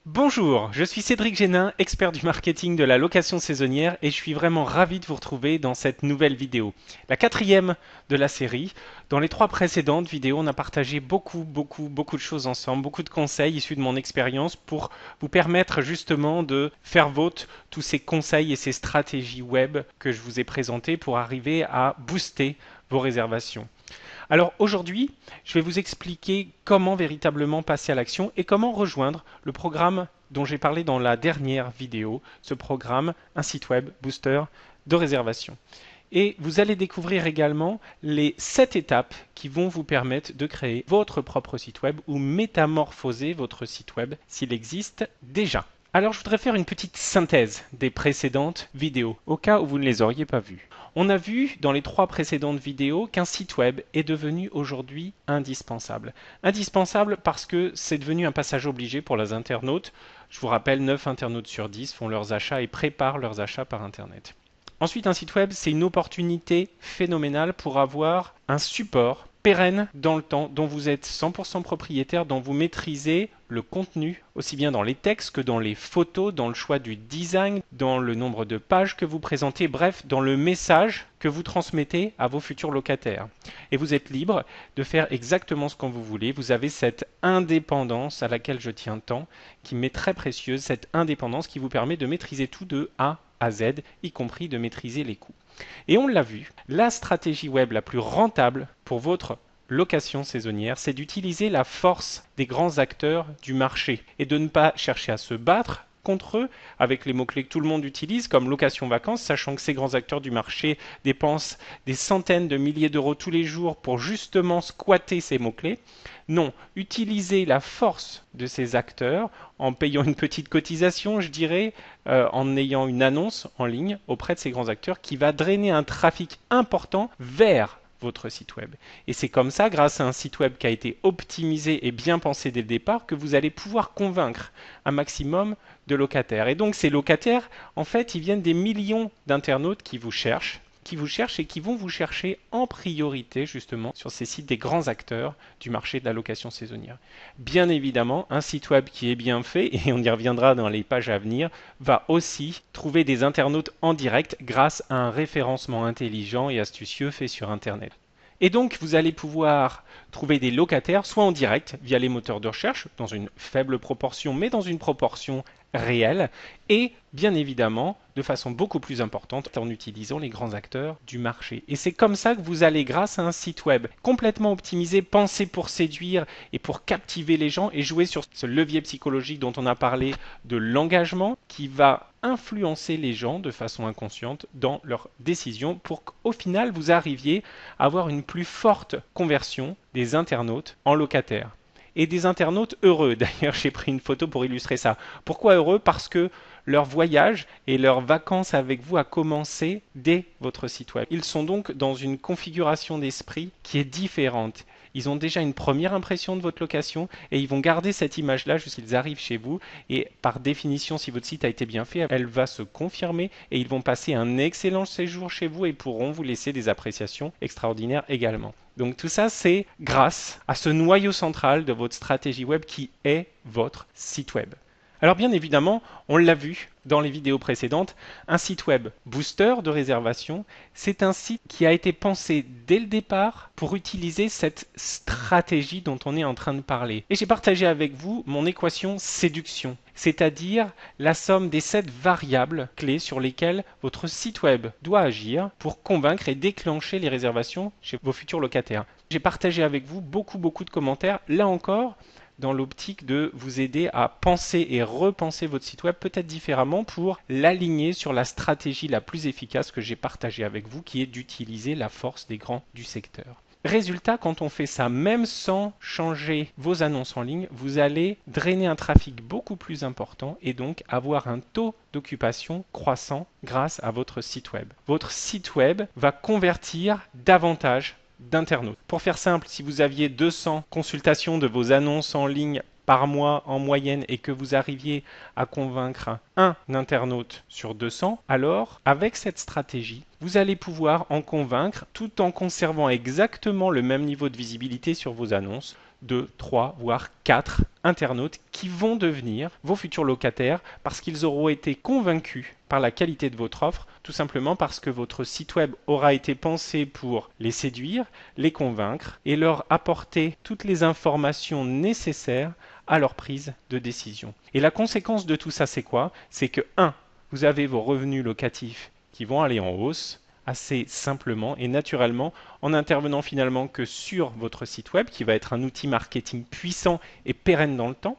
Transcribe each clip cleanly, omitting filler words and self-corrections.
Bonjour, je suis Cédric Génin, expert du marketing de la location saisonnière et je suis vraiment ravi de vous retrouver dans cette nouvelle vidéo. La quatrième de la série. Dans les trois précédentes vidéos, on a partagé beaucoup de choses ensemble, beaucoup de conseils issus de mon expérience pour vous permettre justement de faire vôtre tous ces conseils et ces stratégies web que je vous ai présentées pour arriver à booster vos réservations. Alors aujourd'hui, je vais vous expliquer comment véritablement passer à l'action et comment rejoindre le programme dont j'ai parlé dans la dernière vidéo, ce programme, un site web booster de réservation. Et vous allez découvrir également les 7 étapes qui vont vous permettre de créer votre propre site web ou métamorphoser votre site web s'il existe déjà. Alors je voudrais faire une petite synthèse des précédentes vidéos, au cas où vous ne les auriez pas vues. On a vu dans les trois précédentes vidéos qu'un site web est devenu aujourd'hui indispensable. Indispensable parce que c'est devenu un passage obligé pour les internautes. Je vous rappelle, 9 internautes sur 10 font leurs achats et préparent leurs achats par Internet. Ensuite, un site web, c'est une opportunité phénoménale pour avoir un support pérenne dans le temps, dont vous êtes 100% propriétaire, dont vous maîtrisez le contenu, aussi bien dans les textes que dans les photos, dans le choix du design, dans le nombre de pages que vous présentez, bref, dans le message que vous transmettez à vos futurs locataires. Et vous êtes libre de faire exactement ce que vous voulez. Vous avez cette indépendance à laquelle je tiens tant, qui m'est très précieuse, cette indépendance qui vous permet de maîtriser tout de A à Z, y compris de maîtriser les coûts. Et on l'a vu, la stratégie web la plus rentable pour votre location saisonnière, c'est d'utiliser la force des grands acteurs du marché et de ne pas chercher à se battre contre eux avec les mots-clés que tout le monde utilise comme location vacances, sachant que ces grands acteurs du marché dépensent des centaines de milliers d'euros tous les jours pour justement squatter ces mots-clés. Non, utilisez la force de ces acteurs en payant une petite cotisation, je dirais, en ayant une annonce en ligne auprès de ces grands acteurs qui va drainer un trafic important vers votre site web. Et c'est comme ça, grâce à un site web qui a été optimisé et bien pensé dès le départ, que vous allez pouvoir convaincre un maximum de locataires. Et donc ces locataires, en fait, ils viennent des millions d'internautes qui vous cherchent et qui vont vous chercher en priorité justement sur ces sites des grands acteurs du marché de la location saisonnière. Bien évidemment, un site web qui est bien fait, et on y reviendra dans les pages à venir, va aussi trouver des internautes en direct grâce à un référencement intelligent et astucieux fait sur Internet. Et donc, vous allez pouvoir trouver des locataires, soit en direct via les moteurs de recherche, dans une faible proportion, mais dans une proportion réelle, et bien évidemment de façon beaucoup plus importante en utilisant les grands acteurs du marché. Et c'est comme ça que vous allez, grâce à un site web complètement optimisé, pensé pour séduire et pour captiver les gens et jouer sur ce levier psychologique dont on a parlé de l'engagement qui va influencer les gens de façon inconsciente dans leurs décisions pour qu'au final vous arriviez à avoir une plus forte conversion des internautes en locataires et des internautes heureux. D'ailleurs, j'ai pris une photo pour illustrer ça. Pourquoi heureux? Parce que leur voyage et leurs vacances avec vous a commencé dès votre site web. Ils sont donc dans une configuration d'esprit qui est différente. Ils ont déjà une première impression de votre location et ils vont garder cette image-là jusqu'ils arrivent chez vous. Et par définition, si votre site a été bien fait, elle va se confirmer et ils vont passer un excellent séjour chez vous et pourront vous laisser des appréciations extraordinaires également. Donc tout ça, c'est grâce à ce noyau central de votre stratégie web qui est votre site web. Alors bien évidemment, on l'a vu dans les vidéos précédentes, un site web booster de réservation, c'est un site qui a été pensé dès le départ pour utiliser cette stratégie dont on est en train de parler. Et j'ai partagé avec vous mon équation séduction, c'est-à-dire la somme des 7 variables clés sur lesquelles votre site web doit agir pour convaincre et déclencher les réservations chez vos futurs locataires. J'ai partagé avec vous beaucoup de commentaires, là encore, dans l'optique de vous aider à penser et repenser votre site web peut-être différemment pour l'aligner sur la stratégie la plus efficace que j'ai partagée avec vous, qui est d'utiliser la force des grands du secteur. Résultat, quand on fait ça, même sans changer vos annonces en ligne, vous allez drainer un trafic beaucoup plus important et donc avoir un taux d'occupation croissant grâce à votre site web. Votre site web va convertir davantage d'internautes. Pour faire simple, si vous aviez 200 consultations de vos annonces en ligne par mois en moyenne et que vous arriviez à convaincre un internaute sur 200, alors avec cette stratégie, vous allez pouvoir en convaincre tout en conservant exactement le même niveau de visibilité sur vos annonces 2, 3, voire 4 internautes qui vont devenir vos futurs locataires parce qu'ils auront été convaincus par la qualité de votre offre, tout simplement parce que votre site web aura été pensé pour les séduire, les convaincre et leur apporter toutes les informations nécessaires à leur prise de décision. Et la conséquence de tout ça, c'est quoi? C'est que 1. Vous avez vos revenus locatifs qui vont aller en hausse assez simplement et naturellement en intervenant finalement que sur votre site web qui va être un outil marketing puissant et pérenne dans le temps.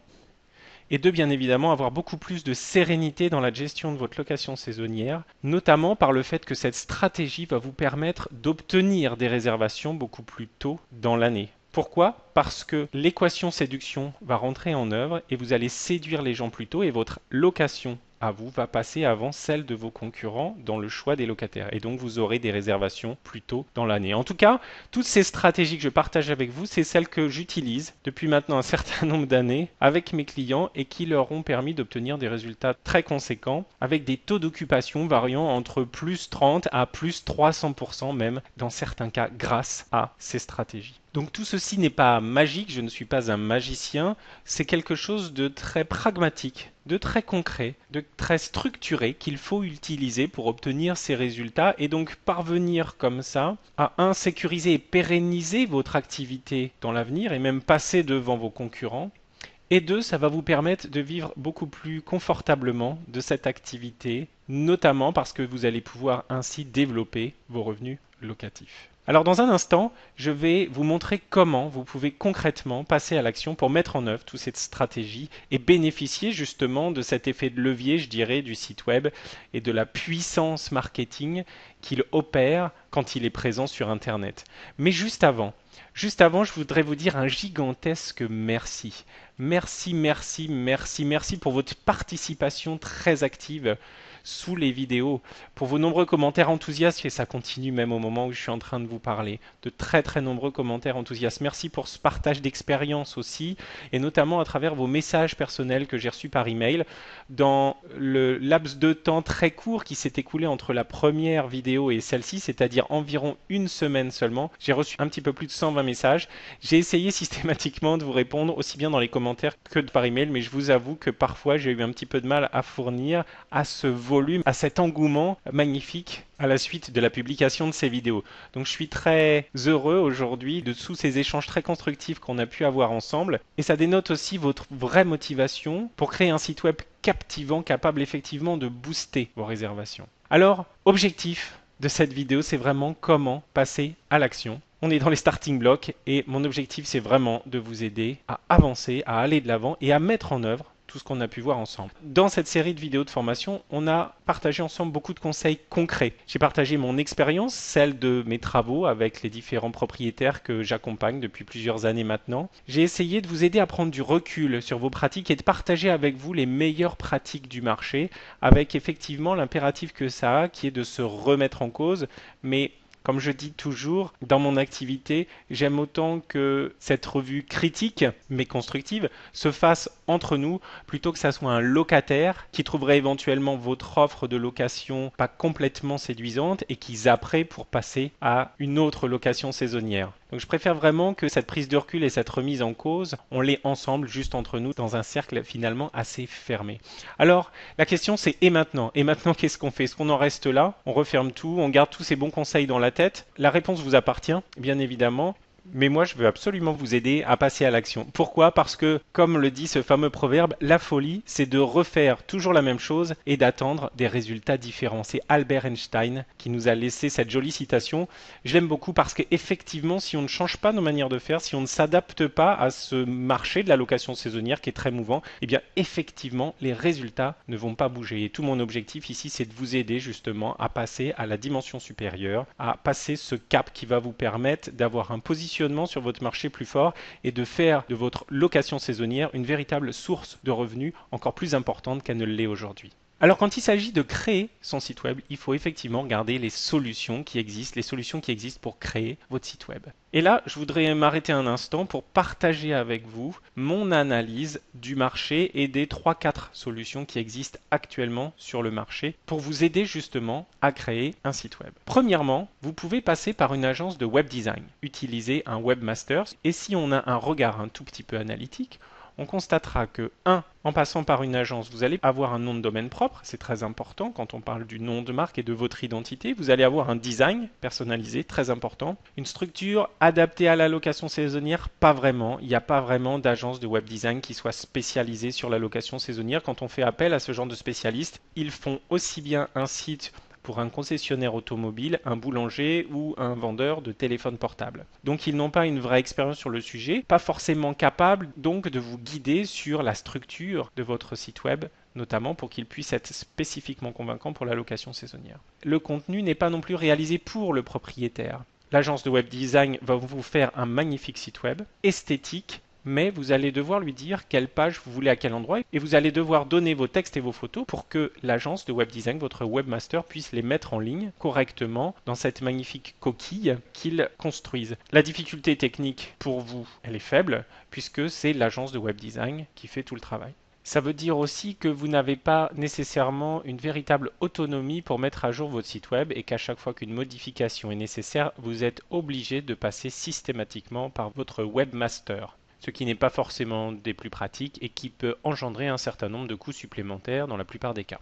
Et 2, bien évidemment, avoir beaucoup plus de sérénité dans la gestion de votre location saisonnière, notamment par le fait que cette stratégie va vous permettre d'obtenir des réservations beaucoup plus tôt dans l'année. Pourquoi? Parce que l'équation séduction va rentrer en œuvre et vous allez séduire les gens plus tôt et votre location à vous va passer avant celle de vos concurrents dans le choix des locataires. Et donc vous aurez des réservations plus tôt dans l'année. En tout cas, toutes ces stratégies que je partage avec vous, c'est celles que j'utilise depuis maintenant un certain nombre d'années avec mes clients et qui leur ont permis d'obtenir des résultats très conséquents avec des taux d'occupation variant entre plus 30 à plus 300% même dans certains cas grâce à ces stratégies. Donc tout ceci n'est pas magique, je ne suis pas un magicien, c'est quelque chose de très pragmatique, de très concret, de très structuré qu'il faut utiliser pour obtenir ces résultats et donc parvenir comme ça à sécuriser et pérenniser votre activité dans l'avenir et même passer devant vos concurrents. Et 2, ça va vous permettre de vivre beaucoup plus confortablement de cette activité, notamment parce que vous allez pouvoir ainsi développer vos revenus locatifs. Alors dans un instant, je vais vous montrer comment vous pouvez concrètement passer à l'action pour mettre en œuvre toute cette stratégie et bénéficier justement de cet effet de levier, je dirais, du site web et de la puissance marketing qu'il opère quand il est présent sur Internet. Mais juste avant, je voudrais vous dire un gigantesque merci. Merci pour votre participation très active sous les vidéos, pour vos nombreux commentaires enthousiastes, et ça continue même au moment où je suis en train de vous parler, de très nombreux commentaires enthousiastes. Merci pour ce partage d'expérience aussi, et notamment à travers vos messages personnels que j'ai reçus par email. Dans le laps de temps très court qui s'est écoulé entre la première vidéo et celle-ci, c'est-à-dire environ une semaine seulement, j'ai reçu un petit peu plus de 120 messages. J'ai essayé systématiquement de vous répondre aussi bien dans les commentaires que par email, mais je vous avoue que parfois j'ai eu un petit peu de mal à fournir à ce volume, à cet engouement magnifique à la suite de la publication de ces vidéos. Donc je suis très heureux aujourd'hui de tous ces échanges très constructifs qu'on a pu avoir ensemble et ça dénote aussi votre vraie motivation pour créer un site web captivant, capable effectivement de booster vos réservations. Alors, objectif de cette vidéo, c'est vraiment comment passer à l'action. On est dans les starting blocks et mon objectif, c'est vraiment de vous aider à avancer, à aller de l'avant et à mettre en œuvre tout ce qu'on a pu voir ensemble. Dans cette série de vidéos de formation, on a partagé ensemble beaucoup de conseils concrets. J'ai partagé mon expérience, celle de mes travaux avec les différents propriétaires que j'accompagne depuis plusieurs années maintenant. J'ai essayé de vous aider à prendre du recul sur vos pratiques et de partager avec vous les meilleures pratiques du marché avec effectivement l'impératif que ça a qui est de se remettre en cause, mais comme je dis toujours, dans mon activité, j'aime autant que cette revue critique, mais constructive, se fasse entre nous, plutôt que ça soit un locataire qui trouverait éventuellement votre offre de location pas complètement séduisante et qui zapperait pour passer à une autre location saisonnière. Donc je préfère vraiment que cette prise de recul et cette remise en cause, on l'ait ensemble, juste entre nous, dans un cercle finalement assez fermé. Alors, la question c'est et maintenant? Et maintenant, qu'est-ce qu'on fait? Est-ce qu'on en reste là? On referme tout? On garde tous ces bons conseils dans la tête? La réponse vous appartient, bien évidemment. Mais moi, je veux absolument vous aider à passer à l'action. Pourquoi? Parce que, comme le dit ce fameux proverbe, la folie, c'est de refaire toujours la même chose et d'attendre des résultats différents. C'est Albert Einstein qui nous a laissé cette jolie citation. Je l'aime beaucoup parce qu'effectivement, si on ne change pas nos manières de faire, si on ne s'adapte pas à ce marché de la location saisonnière qui est très mouvant, eh bien, effectivement, les résultats ne vont pas bouger. Et tout mon objectif ici, c'est de vous aider justement à passer à la dimension supérieure, à passer ce cap qui va vous permettre d'avoir un positionnement sur votre marché plus fort et de faire de votre location saisonnière une véritable source de revenus encore plus importante qu'elle ne l'est aujourd'hui. Alors quand il s'agit de créer son site web, il faut effectivement regarder les solutions qui existent pour créer votre site web. Et là, je voudrais m'arrêter un instant pour partager avec vous mon analyse du marché et des 3-4 solutions qui existent actuellement sur le marché pour vous aider justement à créer un site web. Premièrement, vous pouvez passer par une agence de web design, utiliser un webmaster, et si on a un regard un tout petit peu analytique, on constatera que 1. En passant par une agence, vous allez avoir un nom de domaine propre, c'est très important quand on parle du nom de marque et de votre identité. Vous allez avoir un design personnalisé, très important. Une structure adaptée à la location saisonnière, pas vraiment. Il n'y a pas vraiment d'agence de web design qui soit spécialisée sur la location saisonnière. Quand on fait appel à ce genre de spécialistes, ils font aussi bien un site pour un concessionnaire automobile, un boulanger ou un vendeur de téléphone portable. Donc ils n'ont pas une vraie expérience sur le sujet, pas forcément capables donc de vous guider sur la structure de votre site web, notamment pour qu'il puisse être spécifiquement convaincant pour la location saisonnière. Le contenu n'est pas non plus réalisé pour le propriétaire. L'agence de web design va vous faire un magnifique site web, esthétique, mais vous allez devoir lui dire quelle page vous voulez à quel endroit et vous allez devoir donner vos textes et vos photos pour que l'agence de web design, votre webmaster, puisse les mettre en ligne correctement dans cette magnifique coquille qu'ils construisent. La difficulté technique pour vous, elle est faible puisque c'est l'agence de web design qui fait tout le travail. Ça veut dire aussi que vous n'avez pas nécessairement une véritable autonomie pour mettre à jour votre site web et qu'à chaque fois qu'une modification est nécessaire, vous êtes obligé de passer systématiquement par votre webmaster, ce qui n'est pas forcément des plus pratiques et qui peut engendrer un certain nombre de coûts supplémentaires dans la plupart des cas.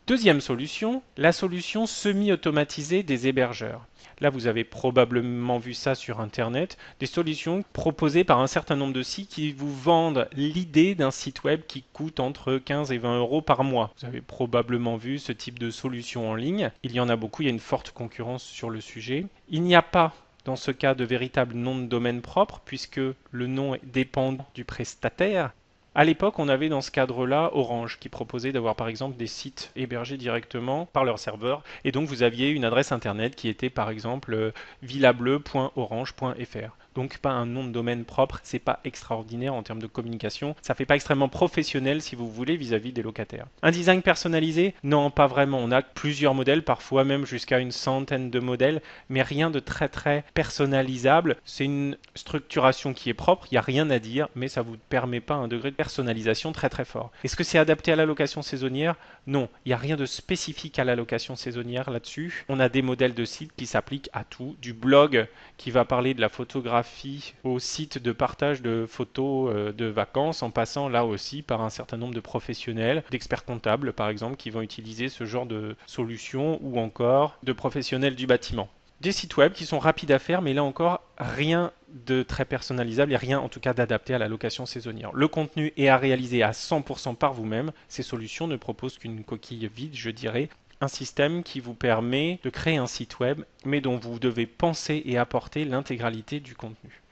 Deuxième solution, la solution semi-automatisée des hébergeurs. Là, vous avez probablement vu ça sur Internet, des solutions proposées par un certain nombre de sites qui vous vendent l'idée d'un site web qui coûte entre 15 et 20 euros par mois. Vous avez probablement vu ce type de solution en ligne. Il y en a beaucoup, il y a une forte concurrence sur le sujet. Il n'y a pas dans ce cas de véritable nom de domaine propre, puisque le nom dépend du prestataire. À l'époque, on avait dans ce cadre-là Orange qui proposait d'avoir par exemple des sites hébergés directement par leur serveur et donc vous aviez une adresse internet qui était par exemple villableu.orange.fr. Donc pas un nom de domaine propre, c'est pas extraordinaire en termes de communication, ça fait pas extrêmement professionnel si vous voulez vis-à-vis des locataires. Un design personnalisé? Non, pas vraiment. On a plusieurs modèles, parfois même jusqu'à une centaine de modèles, mais rien de très très personnalisable. C'est une structuration qui est propre, il n'y a rien à dire, mais ça vous permet pas un degré de personnalisation très très fort. Est-ce que c'est adapté à la location saisonnière? Non, il n'y a rien de spécifique à la location saisonnière là-dessus. On a des modèles de sites qui s'appliquent à tout, du blog qui va parler de la photographie au site de partage de photos de vacances, en passant là aussi par un certain nombre de professionnels, d'experts comptables par exemple, qui vont utiliser ce genre de solutions ou encore de professionnels du bâtiment. Des sites web qui sont rapides à faire, mais là encore, rien de très personnalisable et rien en tout cas d'adapté à la location saisonnière. Le contenu est à réaliser à 100% par vous-même. Ces solutions ne proposent qu'une coquille vide, je dirais. Un système qui vous permet de créer un site web, mais dont vous devez penser et apporter l'intégralité du contenu.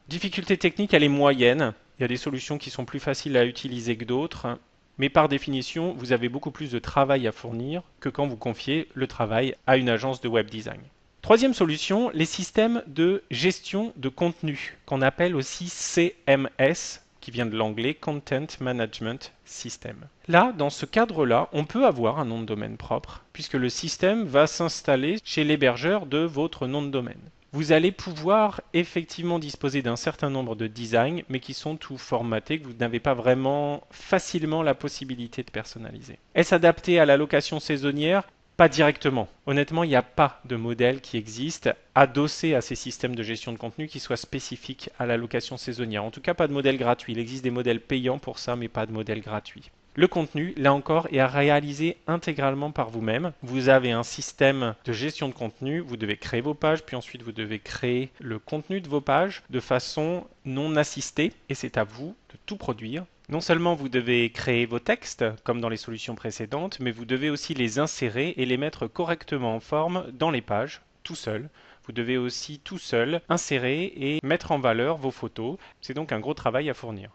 Difficulté technique, elle est moyenne. Il y a des solutions qui sont plus faciles à utiliser que d'autres. Mais par définition, vous avez beaucoup plus de travail à fournir que quand vous confiez le travail à une agence de web design. Troisième solution, les systèmes de gestion de contenu, qu'on appelle aussi CMS, qui vient de l'anglais Content Management System. Là, dans ce cadre-là, on peut avoir un nom de domaine propre, puisque le système va s'installer chez l'hébergeur de votre nom de domaine. Vous allez pouvoir effectivement disposer d'un certain nombre de designs, mais qui sont tout formatés, que vous n'avez pas vraiment facilement la possibilité de personnaliser. Est-ce adapté à la location saisonnière? Pas directement. Honnêtement, il n'y a pas de modèle qui existe adossé à ces systèmes de gestion de contenu qui soit spécifique à la location saisonnière. En tout cas, pas de modèle gratuit. Il existe des modèles payants pour ça, mais pas de modèle gratuit. Le contenu, là encore, est à réaliser intégralement par vous-même. Vous avez un système de gestion de contenu, vous devez créer vos pages, puis ensuite vous devez créer le contenu de vos pages de façon non assistée, et c'est à vous de tout produire. Non seulement vous devez créer vos textes, comme dans les solutions précédentes, mais vous devez aussi les insérer et les mettre correctement en forme dans les pages, tout seul. Vous devez aussi tout seul insérer et mettre en valeur vos photos. C'est donc un gros travail à fournir.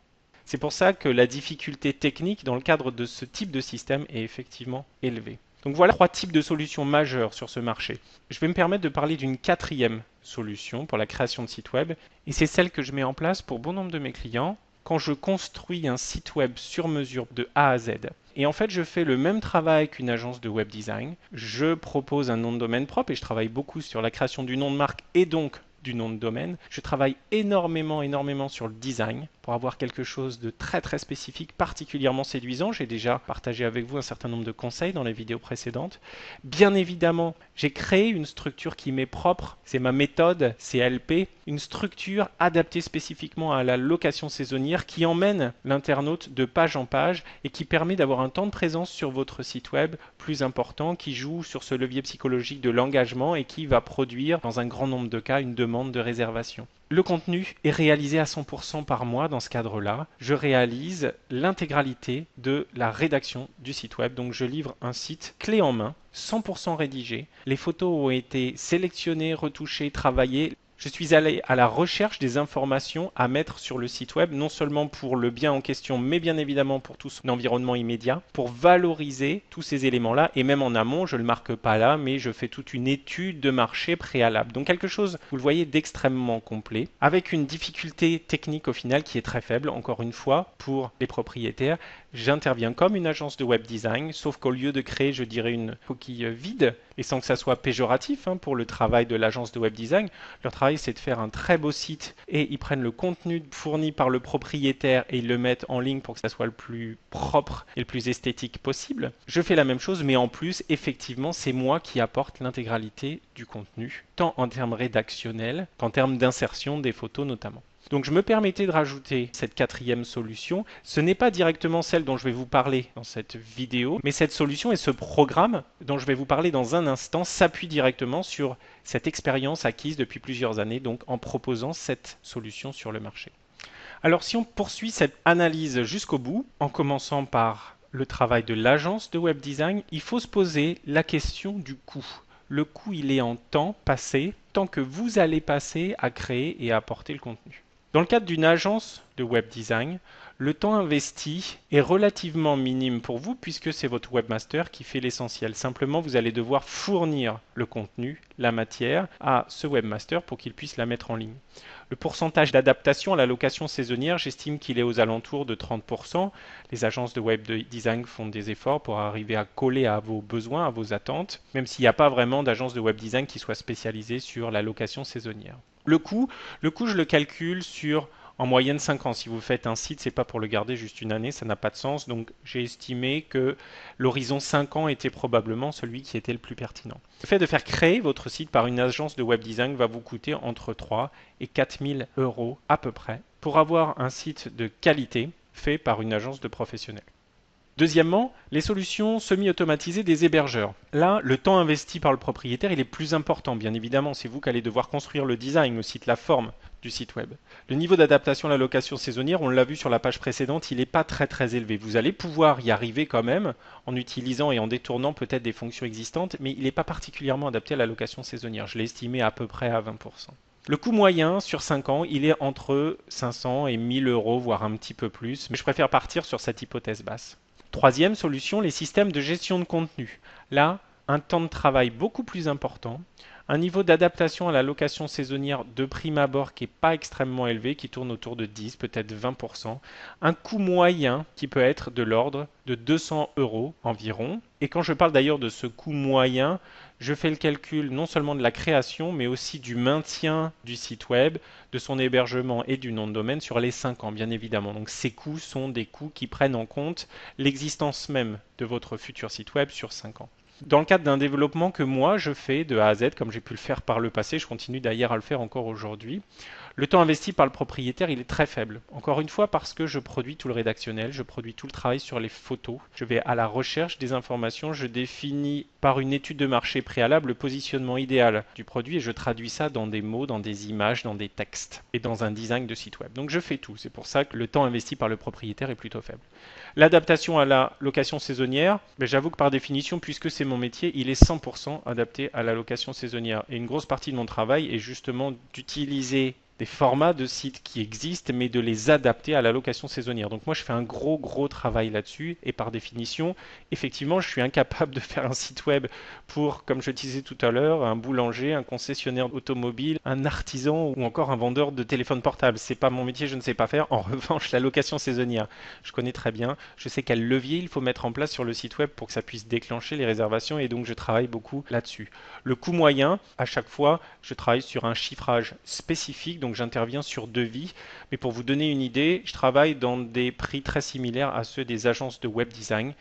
C'est pour ça que la difficulté technique dans le cadre de ce type de système est effectivement élevée. Donc voilà 3 types de solutions majeures sur ce marché. Je vais me permettre de parler d'une 4e solution pour la création de sites web, et c'est celle que je mets en place pour bon nombre de mes clients. quand je construis un site web sur mesure de A à Z. Et en fait, je fais le même travail qu'une agence de web design. Je propose un nom de domaine propre et je travaille beaucoup sur la création du nom de marque et donc du nom de domaine. Je travaille énormément sur le design pour avoir quelque chose de très spécifique, particulièrement séduisant. J'ai déjà partagé avec vous un certain nombre de conseils dans les vidéos précédentes. Bien évidemment, j'ai créé une structure qui m'est propre. C'est ma méthode CLP, une structure adaptée spécifiquement à la location saisonnière qui emmène l'internaute de page en page et qui permet d'avoir un temps de présence sur votre site web plus important, qui joue sur ce levier psychologique de l'engagement et qui va produire dans un grand nombre de cas une demande de réservation. Le contenu est réalisé à 100% par mois dans ce cadre-là. Je réalise l'intégralité de la rédaction du site web. Donc je livre un site clé en main, 100% rédigé. Les photos ont été sélectionnées, retouchées, travaillées. Je suis allé à la recherche des informations à mettre sur le site web, non seulement pour le bien en question, mais bien évidemment pour tout son environnement immédiat, pour valoriser tous ces éléments-là. Et même en amont, je ne le marque pas là, mais je fais toute une étude de marché préalable. Donc quelque chose, vous le voyez, d'extrêmement complet, avec une difficulté technique au final qui est très faible. Encore une fois, pour les propriétaires, j'interviens comme une agence de web design, sauf qu'au lieu de créer, je dirais, une coquille vide, et sans que ça soit péjoratif pour le travail de l'agence de web design, leur travail c'est de faire un très beau site et ils prennent le contenu fourni par le propriétaire et ils le mettent en ligne pour que ça soit le plus propre et le plus esthétique possible. Je fais la même chose, mais en plus, effectivement, c'est moi qui apporte l'intégralité du contenu, tant en termes rédactionnels qu'en termes d'insertion des photos notamment. Donc je me permettais de rajouter cette quatrième solution. Ce n'est pas directement celle dont je vais vous parler dans cette vidéo, mais cette solution et ce programme dont je vais vous parler dans un instant s'appuie directement sur cette expérience acquise depuis plusieurs années, donc en proposant cette solution sur le marché. Alors si on poursuit cette analyse jusqu'au bout, en commençant par le travail de l'agence de web design, il faut se poser la question du coût. Le coût, il est en temps passé, tant que vous allez passer à créer et à apporter le contenu. Dans le cadre d'une agence de web design, le temps investi est relativement minime pour vous puisque c'est votre webmaster qui fait l'essentiel. Simplement, vous allez devoir fournir le contenu, la matière à ce webmaster pour qu'il puisse la mettre en ligne. Le pourcentage d'adaptation à la location saisonnière, j'estime qu'il est aux alentours de 30%. Les agences de web design font des efforts pour arriver à coller à vos besoins, à vos attentes, même s'il n'y a pas vraiment d'agence de web design qui soit spécialisée sur la location saisonnière. Le coût, je le calcule sur en moyenne 5 ans. Si vous faites un site, c'est pas pour le garder juste une année, ça n'a pas de sens. Donc j'ai estimé que l'horizon 5 ans était probablement celui qui était le plus pertinent. Le fait de faire créer votre site par une agence de web design va vous coûter entre 3 et 4 000 € à peu près pour avoir un site de qualité fait par une agence de professionnels. Deuxièmement, les solutions semi-automatisées des hébergeurs. Là, le temps investi par le propriétaire, il est plus important, bien évidemment. C'est vous qui allez devoir construire le design, le site, la forme du site web. Le niveau d'adaptation à la location saisonnière, on l'a vu sur la page précédente, il n'est pas très élevé. Vous allez pouvoir y arriver quand même en utilisant et en détournant peut-être des fonctions existantes, mais il n'est pas particulièrement adapté à la location saisonnière. Je l'ai estimé à peu près à 20%. Le coût moyen sur 5 ans, il est entre 500 et 1000 €, voire un petit peu plus, mais je préfère partir sur cette hypothèse basse. Troisième solution, les systèmes de gestion de contenu. Là, un temps de travail beaucoup plus important, un niveau d'adaptation à la location saisonnière de prime abord qui n'est pas extrêmement élevé, qui tourne autour de 10, peut-être 20%, un coût moyen qui peut être de l'ordre de 200 € environ. Et quand je parle d'ailleurs de ce coût moyen, je fais le calcul non seulement de la création, mais aussi du maintien du site web, de son hébergement et du nom de domaine sur les 5 ans, bien évidemment. Donc ces coûts sont des coûts qui prennent en compte l'existence même de votre futur site web sur 5 ans. Dans le cadre d'un développement que moi je fais de A à Z, comme j'ai pu le faire par le passé, je continue d'ailleurs à le faire encore aujourd'hui, le temps investi par le propriétaire, il est très faible. Encore une fois, parce que je produis tout le rédactionnel, je produis tout le travail sur les photos. Je vais à la recherche des informations, je définis par une étude de marché préalable le positionnement idéal du produit et je traduis ça dans des mots, dans des images, dans des textes et dans un design de site web. Donc je fais tout. C'est pour ça que le temps investi par le propriétaire est plutôt faible. L'adaptation à la location saisonnière, j'avoue que par définition, puisque c'est mon métier, il est 100% adapté à la location saisonnière. Et une grosse partie de mon travail est justement d'utiliser des formats de sites qui existent, mais de les adapter à la location saisonnière. Donc moi, je fais un gros travail là-dessus, et par définition, effectivement, je suis incapable de faire un site web pour, comme je disais tout à l'heure, un boulanger, un concessionnaire automobile, un artisan ou encore un vendeur de téléphone portable. C'est pas mon métier, je ne sais pas faire. En revanche, la location saisonnière, je connais très bien. Je sais quel levier il faut mettre en place sur le site web pour que ça puisse déclencher les réservations, et donc je travaille beaucoup là-dessus. Le coût moyen, à chaque fois, je travaille sur un chiffrage spécifique, donc j'interviens sur devis. Mais pour vous donner une idée, je travaille dans des prix très similaires à ceux des agences de web design.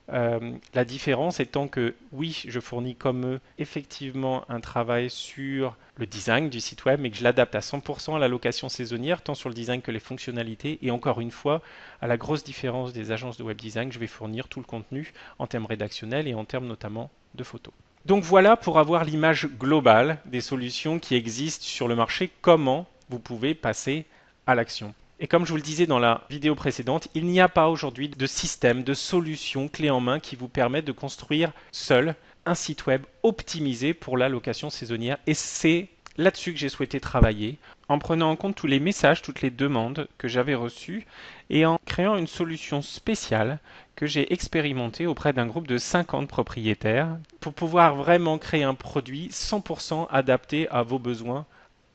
La différence étant que oui, je fournis comme eux effectivement un travail sur le design du site web, mais que je l'adapte à 100% à la location saisonnière, tant sur le design que les fonctionnalités. Et encore une fois, à la grosse différence des agences de web design, je vais fournir tout le contenu en termes rédactionnels et en termes notamment de photos. Donc voilà pour avoir l'image globale des solutions qui existent sur le marché, comment vous pouvez passer à l'action. Et comme je vous le disais dans la vidéo précédente, il n'y a pas aujourd'hui de système, de solution clé en main qui vous permette de construire seul un site web optimisé pour la location saisonnière. Et c'est là-dessus que j'ai souhaité travailler, en prenant en compte tous les messages, toutes les demandes que j'avais reçues et en créant une solution spéciale que j'ai expérimentée auprès d'un groupe de 50 propriétaires pour pouvoir vraiment créer un produit 100% adapté à vos besoins,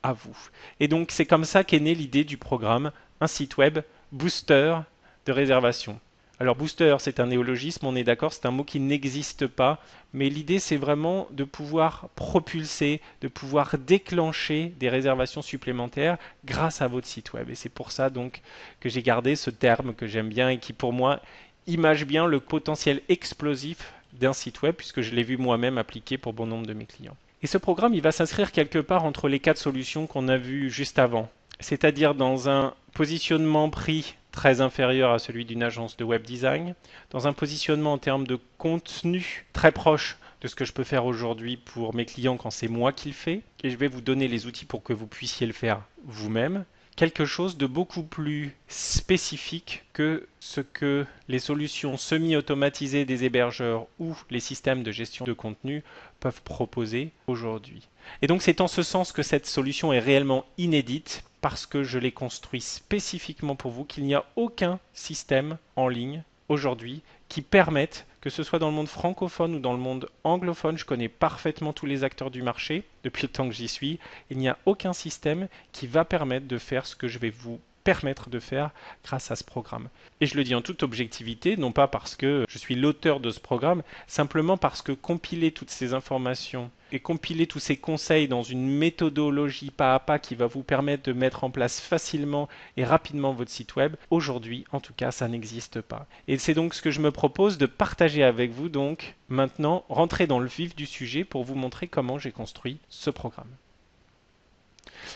à vous. Et donc c'est comme ça qu'est née l'idée du programme, un site web booster de réservation. Alors booster, c'est un néologisme, on est d'accord, c'est un mot qui n'existe pas, mais l'idée c'est vraiment de pouvoir propulser, de pouvoir déclencher des réservations supplémentaires grâce à votre site web. Et c'est pour ça donc que j'ai gardé ce terme que j'aime bien et qui pour moi image bien le potentiel explosif d'un site web, puisque je l'ai vu moi-même appliqué pour bon nombre de mes clients. Et ce programme, il va s'inscrire quelque part entre les quatre solutions qu'on a vues juste avant, c'est-à-dire dans un positionnement prix très inférieur à celui d'une agence de web design, dans un positionnement en termes de contenu très proche de ce que je peux faire aujourd'hui pour mes clients quand c'est moi qui le fais, et je vais vous donner les outils pour que vous puissiez le faire vous-même, quelque chose de beaucoup plus spécifique que ce que les solutions semi-automatisées des hébergeurs ou les systèmes de gestion de contenu peuvent proposer aujourd'hui. Et donc c'est en ce sens que cette solution est réellement inédite, parce que je l'ai construit spécifiquement pour vous, qu'il n'y a aucun système en ligne aujourd'hui qui permette, que ce soit dans le monde francophone ou dans le monde anglophone, je connais parfaitement tous les acteurs du marché depuis le temps que j'y suis, il n'y a aucun système qui va permettre de faire ce que je vais vous permettre de faire grâce à ce programme. Et je le dis en toute objectivité, non pas parce que je suis l'auteur de ce programme, simplement parce que compiler toutes ces informations et compiler tous ces conseils dans une méthodologie pas à pas qui va vous permettre de mettre en place facilement et rapidement votre site web, aujourd'hui en tout cas ça n'existe pas. Et c'est donc ce que je me propose de partager avec vous, donc maintenant rentrer dans le vif du sujet pour vous montrer comment j'ai construit ce programme.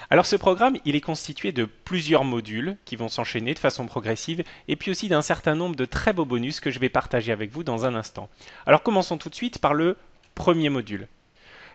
Alors ce programme, il est constitué de plusieurs modules qui vont s'enchaîner de façon progressive et puis aussi d'un certain nombre de très beaux bonus que je vais partager avec vous dans un instant. Alors commençons tout de suite par le premier module.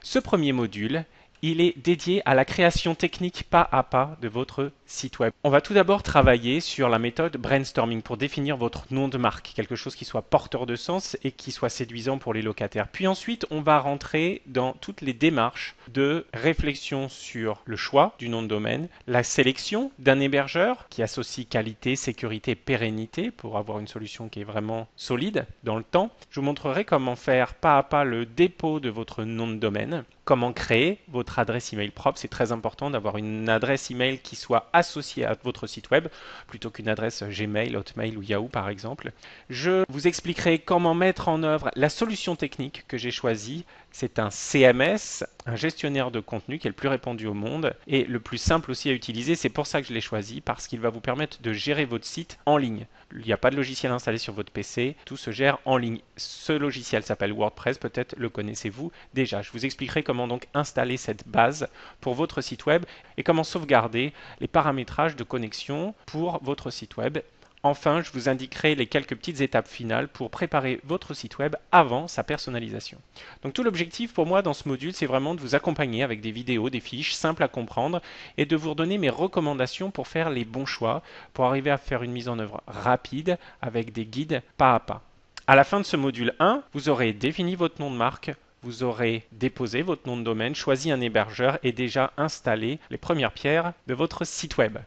Ce premier module, il est dédié à la création technique pas à pas de votre site web. On va tout d'abord travailler sur la méthode brainstorming pour définir votre nom de marque, quelque chose qui soit porteur de sens et qui soit séduisant pour les locataires. Puis ensuite, on va rentrer dans toutes les démarches de réflexion sur le choix du nom de domaine, la sélection d'un hébergeur qui associe qualité, sécurité et pérennité pour avoir une solution qui est vraiment solide dans le temps. Je vous montrerai comment faire pas à pas le dépôt de votre nom de domaine, comment créer votre adresse email propre. C'est très important d'avoir une adresse email qui soit associée à votre site web plutôt qu'une adresse Gmail, Hotmail ou Yahoo par exemple. Je vous expliquerai comment mettre en œuvre la solution technique que j'ai choisie. C'est un CMS, un gestionnaire de contenu qui est le plus répandu au monde et le plus simple aussi à utiliser. C'est pour ça que je l'ai choisi, parce qu'il va vous permettre de gérer votre site en ligne. Il n'y a pas de logiciel installé sur votre PC, tout se gère en ligne. Ce logiciel s'appelle WordPress, peut-être le connaissez-vous déjà. Je vous expliquerai comment donc installer cette base pour votre site web et comment sauvegarder les paramétrages de connexion pour votre site web. Enfin, je vous indiquerai les quelques petites étapes finales pour préparer votre site web avant sa personnalisation. Donc tout l'objectif pour moi dans ce module, c'est vraiment de vous accompagner avec des vidéos, des fiches simples à comprendre et de vous redonner mes recommandations pour faire les bons choix, pour arriver à faire une mise en œuvre rapide avec des guides pas à pas. À la fin de ce module 1, vous aurez défini votre nom de marque, vous aurez déposé votre nom de domaine, choisi un hébergeur et déjà installé les premières pierres de votre site web.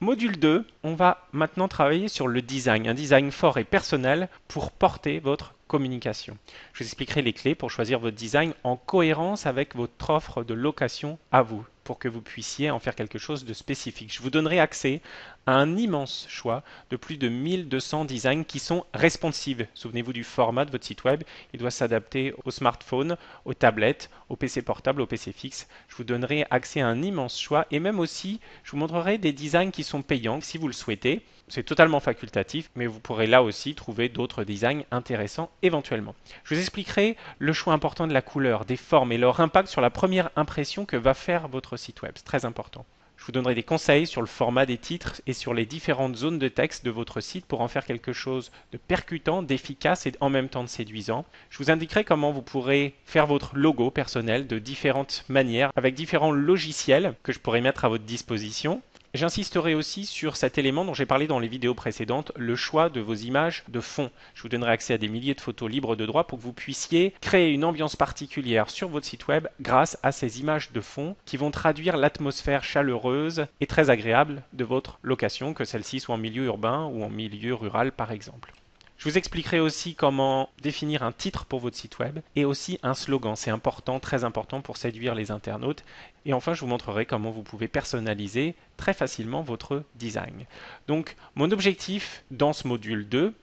Module 2, on va maintenant travailler sur le design, un design fort et personnel pour porter votre communication. Je vous expliquerai les clés pour choisir votre design en cohérence avec votre offre de location à vous, pour que vous puissiez en faire quelque chose de spécifique. Je vous donnerai accès à un immense choix de plus de 1200 designs qui sont responsives. Souvenez-vous du format de votre site web, il doit s'adapter au smartphone, aux tablettes, au PC portable, au PC fixe. Je vous donnerai accès à un immense choix et même aussi, je vous montrerai des designs qui sont payants si vous le souhaitez. C'est totalement facultatif, mais vous pourrez là aussi trouver d'autres designs intéressants éventuellement. Je vous expliquerai le choix important de la couleur, des formes et leur impact sur la première impression que va faire votre site web. C'est très important. Je vous donnerai des conseils sur le format des titres et sur les différentes zones de texte de votre site pour en faire quelque chose de percutant, d'efficace et en même temps de séduisant. Je vous indiquerai comment vous pourrez faire votre logo personnel de différentes manières avec différents logiciels que je pourrai mettre à votre disposition. J'insisterai aussi sur cet élément dont j'ai parlé dans les vidéos précédentes, le choix de vos images de fond. Je vous donnerai accès à des milliers de photos libres de droit pour que vous puissiez créer une ambiance particulière sur votre site web grâce à ces images de fond qui vont traduire l'atmosphère chaleureuse et très agréable de votre location, que celle-ci soit en milieu urbain ou en milieu rural par exemple. Je vous expliquerai aussi comment définir un titre pour votre site web et aussi un slogan. C'est important, très important pour séduire les internautes. Et enfin, je vous montrerai comment vous pouvez personnaliser très facilement votre design. Donc, mon objectif dans ce module 2,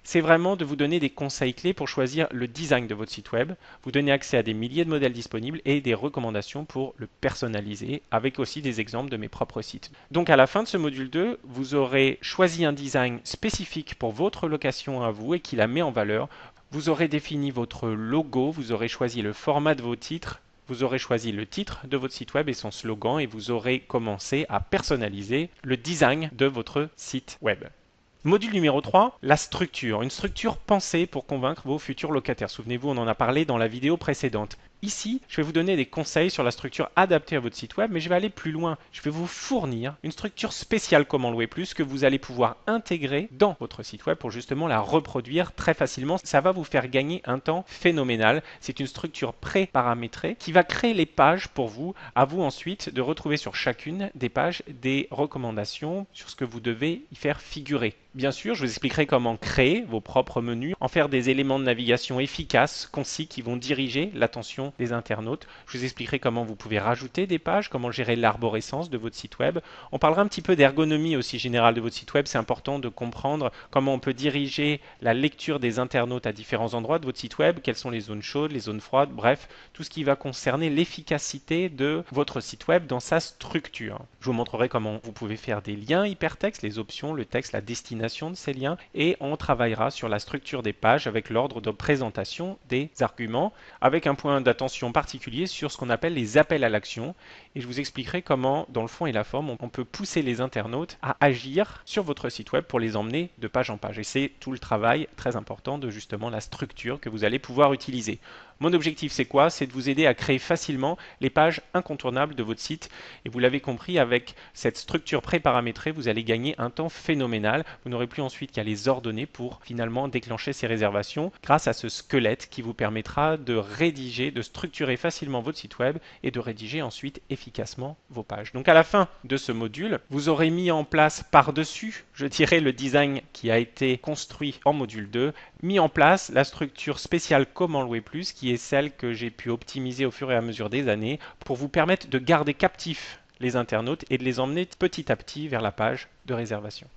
c'est vraiment de vous donner des conseils clés pour choisir le design de votre site web, vous donner accès à des milliers de modèles disponibles et des recommandations pour le personnaliser, avec aussi des exemples de mes propres sites. Donc à la fin de ce module 2, vous aurez choisi un design spécifique pour votre location à vous et qui la met en valeur. Vous aurez défini votre logo, vous aurez choisi le format de vos titres, vous aurez choisi le titre de votre site web et son slogan et vous aurez commencé à personnaliser le design de votre site web. Module numéro 3, la structure. Une structure pensée pour convaincre vos futurs locataires. Souvenez-vous, on en a parlé dans la vidéo précédente. Ici, je vais vous donner des conseils sur la structure adaptée à votre site web, mais je vais aller plus loin. Je vais vous fournir une structure spéciale Comment Louer Plus que vous allez pouvoir intégrer dans votre site web pour justement la reproduire très facilement. Ça va vous faire gagner un temps phénoménal. C'est une structure pré-paramétrée qui va créer les pages pour vous, à vous ensuite de retrouver sur chacune des pages des recommandations sur ce que vous devez y faire figurer. Bien sûr, je vous expliquerai comment créer vos propres menus, en faire des éléments de navigation efficaces, concis, qui vont diriger l'attention des internautes. Je vous expliquerai comment vous pouvez rajouter des pages, comment gérer l'arborescence de votre site web. On parlera un petit peu d'ergonomie aussi générale de votre site web. C'est important de comprendre comment on peut diriger la lecture des internautes à différents endroits de votre site web, quelles sont les zones chaudes, les zones froides, bref, tout ce qui va concerner l'efficacité de votre site web dans sa structure. Je vous montrerai comment vous pouvez faire des liens hypertextes, les options, le texte, la destination de ces liens et on travaillera sur la structure des pages avec l'ordre de présentation des arguments avec un point d'attention particulier sur ce qu'on appelle les appels à l'action et je vous expliquerai comment dans le fond et la forme on peut pousser les internautes à agir sur votre site web pour les emmener de page en page et c'est tout le travail très important de justement la structure que vous allez pouvoir utiliser. Mon objectif, c'est quoi? C'est de vous aider à créer facilement les pages incontournables de votre site. Et vous l'avez compris, avec cette structure pré-paramétrée, vous allez gagner un temps phénoménal. Vous n'aurez plus ensuite qu'à les ordonner pour finalement déclencher ces réservations grâce à ce squelette qui vous permettra de rédiger, de structurer facilement votre site web et de rédiger ensuite efficacement vos pages. Donc à la fin de ce module, vous aurez mis en place par-dessus, je dirais, le design qui a été construit en module 2, mis en place la structure spéciale Comment Louer Plus qui est celle que j'ai pu optimiser au fur et à mesure des années pour vous permettre de garder captifs les internautes et de les emmener petit à petit vers la page de réservation.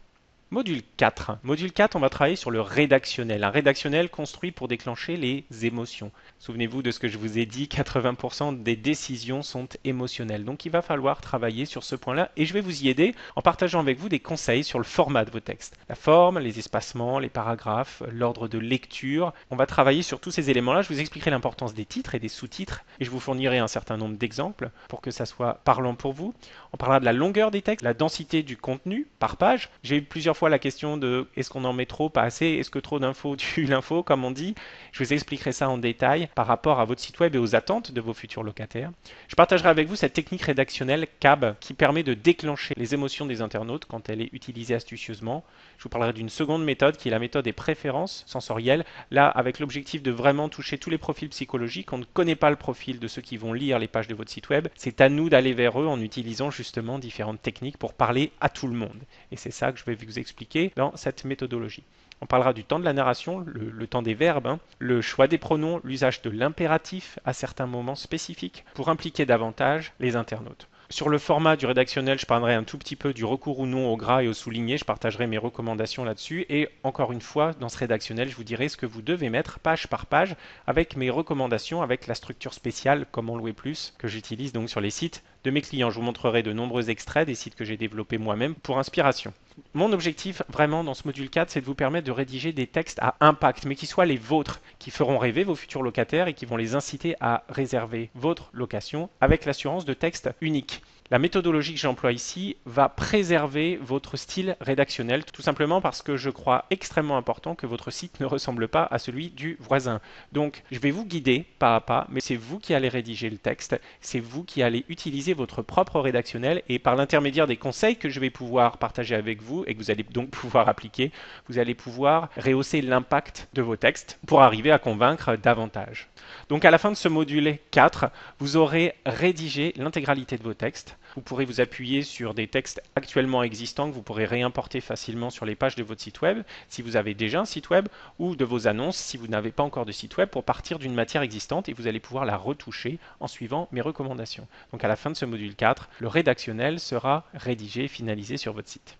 Module 4. Module 4, on va travailler sur le rédactionnel. Un rédactionnel construit pour déclencher les émotions. Souvenez-vous de ce que je vous ai dit, 80% des décisions sont émotionnelles. Donc il va falloir travailler sur ce point-là et je vais vous y aider en partageant avec vous des conseils sur le format de vos textes. La forme, les espacements, les paragraphes, l'ordre de lecture. On va travailler sur tous ces éléments-là. Je vous expliquerai l'importance des titres et des sous-titres et je vous fournirai un certain nombre d'exemples pour que ça soit parlant pour vous. On parlera de la longueur des textes, la densité du contenu par page. J'ai eu plusieurs fois parfois la question de est-ce qu'on en met trop, pas assez, est-ce que trop d'infos tue l'info, comme on dit. Je vous expliquerai ça en détail par rapport à votre site web et aux attentes de vos futurs locataires. Je partagerai avec vous cette technique rédactionnelle CAB qui permet de déclencher les émotions des internautes quand elle est utilisée astucieusement. Je vous parlerai d'une seconde méthode qui est la méthode des préférences sensorielles, là avec l'objectif de vraiment toucher tous les profils psychologiques. On ne connaît pas le profil de ceux qui vont lire les pages de votre site web. C'est à nous d'aller vers eux en utilisant justement différentes techniques pour parler à tout le monde. Et c'est ça que je vais vous expliquer dans cette méthodologie. On parlera du temps de la narration, le temps des verbes, le choix des pronoms, l'usage de l'impératif à certains moments spécifiques pour impliquer davantage les internautes. Sur le format du rédactionnel, je parlerai un tout petit peu du recours ou non au gras et au souligné. Je partagerai mes recommandations là-dessus. Et encore une fois, dans ce rédactionnel, je vous dirai ce que vous devez mettre page par page avec mes recommandations, avec la structure spéciale Comment louer plus que j'utilise donc sur les sites de mes clients. Je vous montrerai de nombreux extraits des sites que j'ai développés moi-même pour inspiration. Mon objectif vraiment dans ce module 4, c'est de vous permettre de rédiger des textes à impact, mais qui soient les vôtres, qui feront rêver vos futurs locataires et qui vont les inciter à réserver votre location avec l'assurance de textes uniques. La méthodologie que j'emploie ici va préserver votre style rédactionnel, tout simplement parce que je crois extrêmement important que votre site ne ressemble pas à celui du voisin. Donc, je vais vous guider pas à pas, mais c'est vous qui allez rédiger le texte, c'est vous qui allez utiliser votre propre rédactionnel et par l'intermédiaire des conseils que je vais pouvoir partager avec vous et que vous allez donc pouvoir appliquer, vous allez pouvoir rehausser l'impact de vos textes pour arriver à convaincre davantage. Donc à la fin de ce module 4, vous aurez rédigé l'intégralité de vos textes. Vous pourrez vous appuyer sur des textes actuellement existants que vous pourrez réimporter facilement sur les pages de votre site web si vous avez déjà un site web ou de vos annonces si vous n'avez pas encore de site web pour partir d'une matière existante et vous allez pouvoir la retoucher en suivant mes recommandations. Donc à la fin de ce module 4, le rédactionnel sera rédigé et finalisé sur votre site.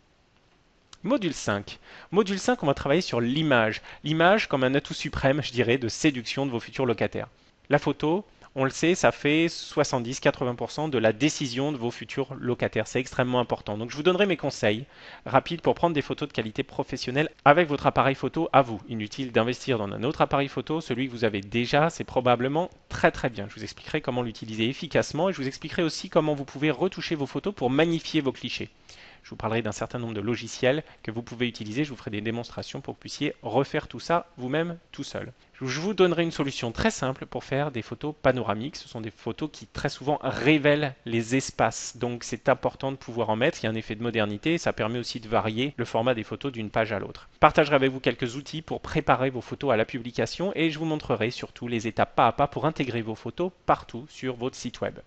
Module 5. Module 5, on va travailler sur l'image. L'image comme un atout suprême, je dirais, de séduction de vos futurs locataires. La photo, on le sait, ça fait 70-80% de la décision de vos futurs locataires. C'est extrêmement important. Donc je vous donnerai mes conseils rapides pour prendre des photos de qualité professionnelle avec votre appareil photo à vous. Inutile d'investir dans un autre appareil photo. Celui que vous avez déjà, c'est probablement très très bien. Je vous expliquerai comment l'utiliser efficacement et je vous expliquerai aussi comment vous pouvez retoucher vos photos pour magnifier vos clichés. Je vous parlerai d'un certain nombre de logiciels que vous pouvez utiliser. Je vous ferai des démonstrations pour que vous puissiez refaire tout ça vous-même tout seul. Je vous donnerai une solution très simple pour faire des photos panoramiques. Ce sont des photos qui très souvent révèlent les espaces. Donc c'est important de pouvoir en mettre. Il y a un effet de modernité et ça permet aussi de varier le format des photos d'une page à l'autre. Je partagerai avec vous quelques outils pour préparer vos photos à la publication et je vous montrerai surtout les étapes pas à pas pour intégrer vos photos partout sur votre site web.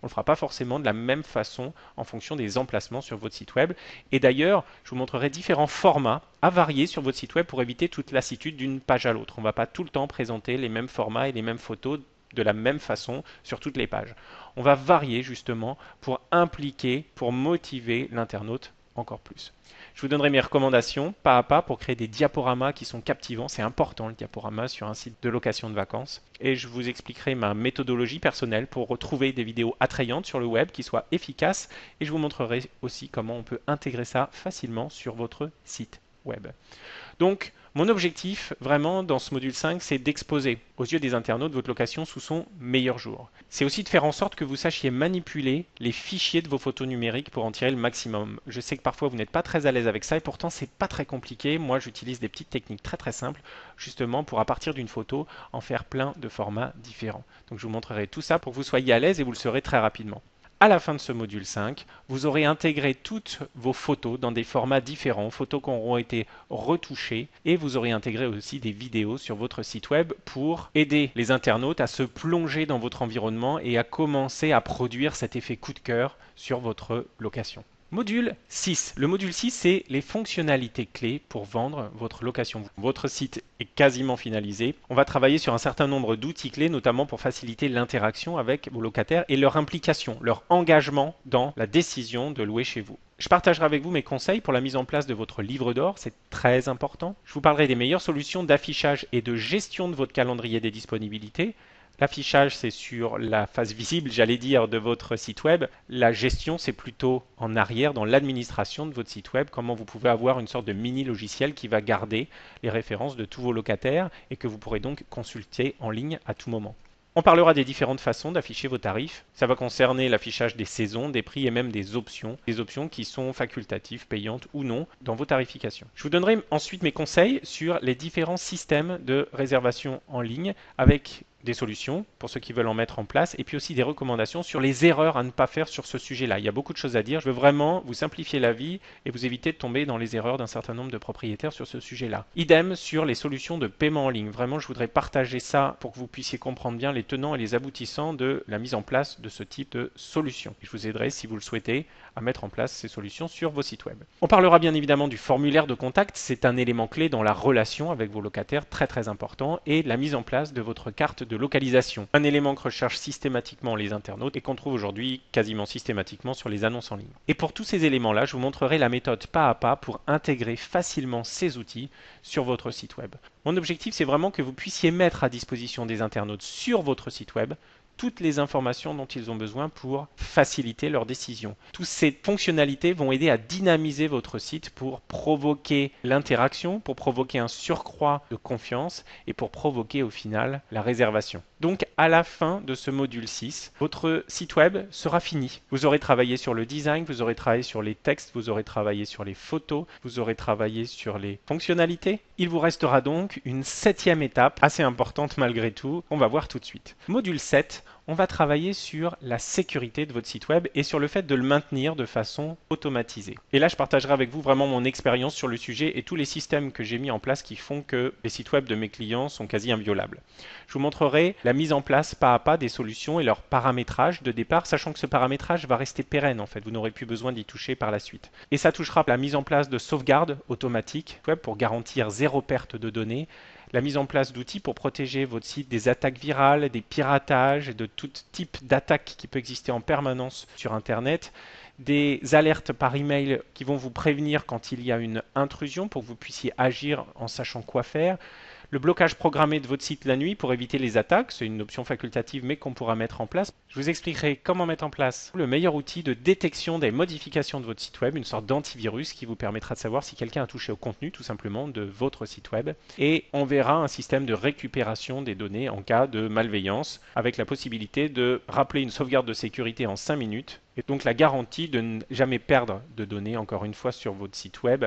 On ne le fera pas forcément de la même façon en fonction des emplacements sur votre site web. Et d'ailleurs, je vous montrerai différents formats à varier sur votre site web pour éviter toute lassitude d'une page à l'autre. On ne va pas tout le temps présenter les mêmes formats et les mêmes photos de la même façon sur toutes les pages. On va varier justement pour impliquer, pour motiver l'internaute encore plus. Je vous donnerai mes recommandations pas à pas pour créer des diaporamas qui sont captivants. C'est important le diaporama sur un site de location de vacances. Et je vous expliquerai ma méthodologie personnelle pour retrouver des vidéos attrayantes sur le web qui soient efficaces. Et je vous montrerai aussi comment on peut intégrer ça facilement sur votre site web. Donc, mon objectif, vraiment, dans ce module 5, c'est d'exposer aux yeux des internautes votre location sous son meilleur jour. C'est aussi de faire en sorte que vous sachiez manipuler les fichiers de vos photos numériques pour en tirer le maximum. Je sais que parfois vous n'êtes pas très à l'aise avec ça et pourtant c'est pas très compliqué. Moi, j'utilise des petites techniques très simples justement pour à partir d'une photo en faire plein de formats différents. Donc je vous montrerai tout ça pour que vous soyez à l'aise et vous le serez très rapidement. À la fin de ce module 5, vous aurez intégré toutes vos photos dans des formats différents, photos qui auront été retouchées, et vous aurez intégré aussi des vidéos sur votre site web pour aider les internautes à se plonger dans votre environnement et à commencer à produire cet effet coup de cœur sur votre location. Module 6. Le module 6, c'est les fonctionnalités clés pour vendre votre location. Votre site est quasiment finalisé. On va travailler sur un certain nombre d'outils clés, notamment pour faciliter l'interaction avec vos locataires et leur implication, leur engagement dans la décision de louer chez vous. Je partagerai avec vous mes conseils pour la mise en place de votre livre d'or, c'est très important. Je vous parlerai des meilleures solutions d'affichage et de gestion de votre calendrier des disponibilités. L'affichage, c'est sur la face visible, j'allais dire, de votre site web. La gestion, c'est plutôt en arrière, dans l'administration de votre site web, comment vous pouvez avoir une sorte de mini logiciel qui va garder les références de tous vos locataires et que vous pourrez donc consulter en ligne à tout moment. On parlera des différentes façons d'afficher vos tarifs. Ça va concerner l'affichage des saisons, des prix et même des options. Des options qui sont facultatives, payantes ou non dans vos tarifications. Je vous donnerai ensuite mes conseils sur les différents systèmes de réservation en ligne avec des solutions pour ceux qui veulent en mettre en place et puis aussi des recommandations sur les erreurs à ne pas faire sur ce sujet-là. Il y a beaucoup de choses à dire. Je veux vraiment vous simplifier la vie et vous éviter de tomber dans les erreurs d'un certain nombre de propriétaires sur ce sujet-là. Idem sur les solutions de paiement en ligne. Vraiment, je voudrais partager ça pour que vous puissiez comprendre bien les tenants et les aboutissants de la mise en place de ce type de solution. Je vous aiderai, si vous le souhaitez, à mettre en place ces solutions sur vos sites web. On parlera bien évidemment du formulaire de contact. C'est un élément clé dans la relation avec vos locataires, très important, et la mise en place de votre carte de localisation. Un élément que recherchent systématiquement les internautes et qu'on trouve aujourd'hui quasiment systématiquement sur les annonces en ligne. Et pour tous ces éléments-là, je vous montrerai la méthode pas à pas pour intégrer facilement ces outils sur votre site web. Mon objectif, c'est vraiment que vous puissiez mettre à disposition des internautes sur votre site web toutes les informations dont ils ont besoin pour faciliter leurs décisions. Toutes ces fonctionnalités vont aider à dynamiser votre site pour provoquer l'interaction, pour provoquer un surcroît de confiance et pour provoquer au final la réservation. Donc à la fin de ce module 6, votre site web sera fini. Vous aurez travaillé sur le design, vous aurez travaillé sur les textes, vous aurez travaillé sur les photos, vous aurez travaillé sur les fonctionnalités. Il vous restera donc une 7e étape, assez importante malgré tout, qu'on va voir tout de suite. Module 7, on va travailler sur la sécurité de votre site web et sur le fait de le maintenir de façon automatisée. Et là, je partagerai avec vous vraiment mon expérience sur le sujet et tous les systèmes que j'ai mis en place qui font que les sites web de mes clients sont quasi inviolables. Je vous montrerai la mise en place pas à pas des solutions et leur paramétrage de départ, sachant que ce paramétrage va rester pérenne en fait. Vous n'aurez plus besoin d'y toucher par la suite. Et ça touchera la mise en place de sauvegarde automatique web pour garantir zéro perte de données, la mise en place d'outils pour protéger votre site des attaques virales, des piratages, de tout type d'attaques qui peut exister en permanence sur Internet, des alertes par email qui vont vous prévenir quand il y a une intrusion pour que vous puissiez agir en sachant quoi faire, le blocage programmé de votre site la nuit pour éviter les attaques, c'est une option facultative mais qu'on pourra mettre en place. Je vous expliquerai comment mettre en place le meilleur outil de détection des modifications de votre site web, une sorte d'antivirus qui vous permettra de savoir si quelqu'un a touché au contenu tout simplement de votre site web. Et on verra un système de récupération des données en cas de malveillance avec la possibilité de rappeler une sauvegarde de sécurité en 5 minutes et donc la garantie de ne jamais perdre de données encore une fois sur votre site web,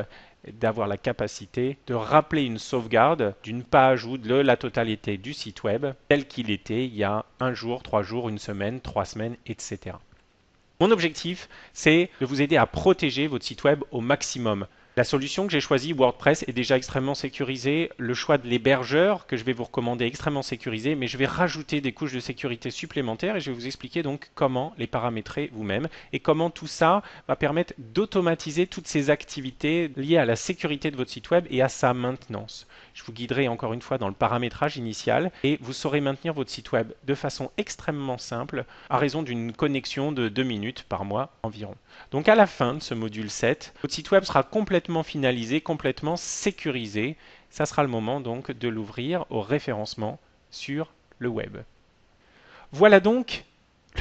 d'avoir la capacité de rappeler une sauvegarde d'une page ou de la totalité du site web tel qu'il était il y a un jour, 3 jours, une semaine, 3 semaines, etc. Mon objectif, c'est de vous aider à protéger votre site web au maximum. La solution que j'ai choisie, WordPress, est déjà extrêmement sécurisée. Le choix de l'hébergeur que je vais vous recommander est extrêmement sécurisé, mais je vais rajouter des couches de sécurité supplémentaires et je vais vous expliquer donc comment les paramétrer vous-même et comment tout ça va permettre d'automatiser toutes ces activités liées à la sécurité de votre site web et à sa maintenance. Je vous guiderai encore une fois dans le paramétrage initial et vous saurez maintenir votre site web de façon extrêmement simple à raison d'une connexion de 2 minutes par mois environ. Donc à la fin de ce module 7, votre site web sera complètement finalisé, complètement sécurisé. Ça sera le moment donc de l'ouvrir au référencement sur le web. Voilà donc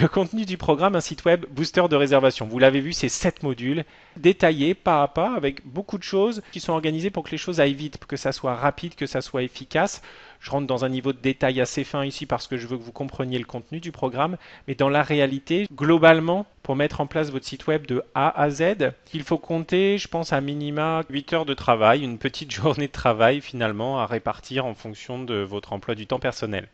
le contenu du programme, un site web booster de réservation. Vous l'avez vu, c'est 7 modules détaillés pas à pas avec beaucoup de choses qui sont organisées pour que les choses aillent vite, que ça soit rapide, que ça soit efficace. Je rentre dans un niveau de détail assez fin ici parce que je veux que vous compreniez le contenu du programme. Mais dans la réalité, globalement, pour mettre en place votre site web de A à Z, il faut compter, je pense, à minima 8 heures de travail, une petite journée de travail finalement à répartir en fonction de votre emploi du temps personnel.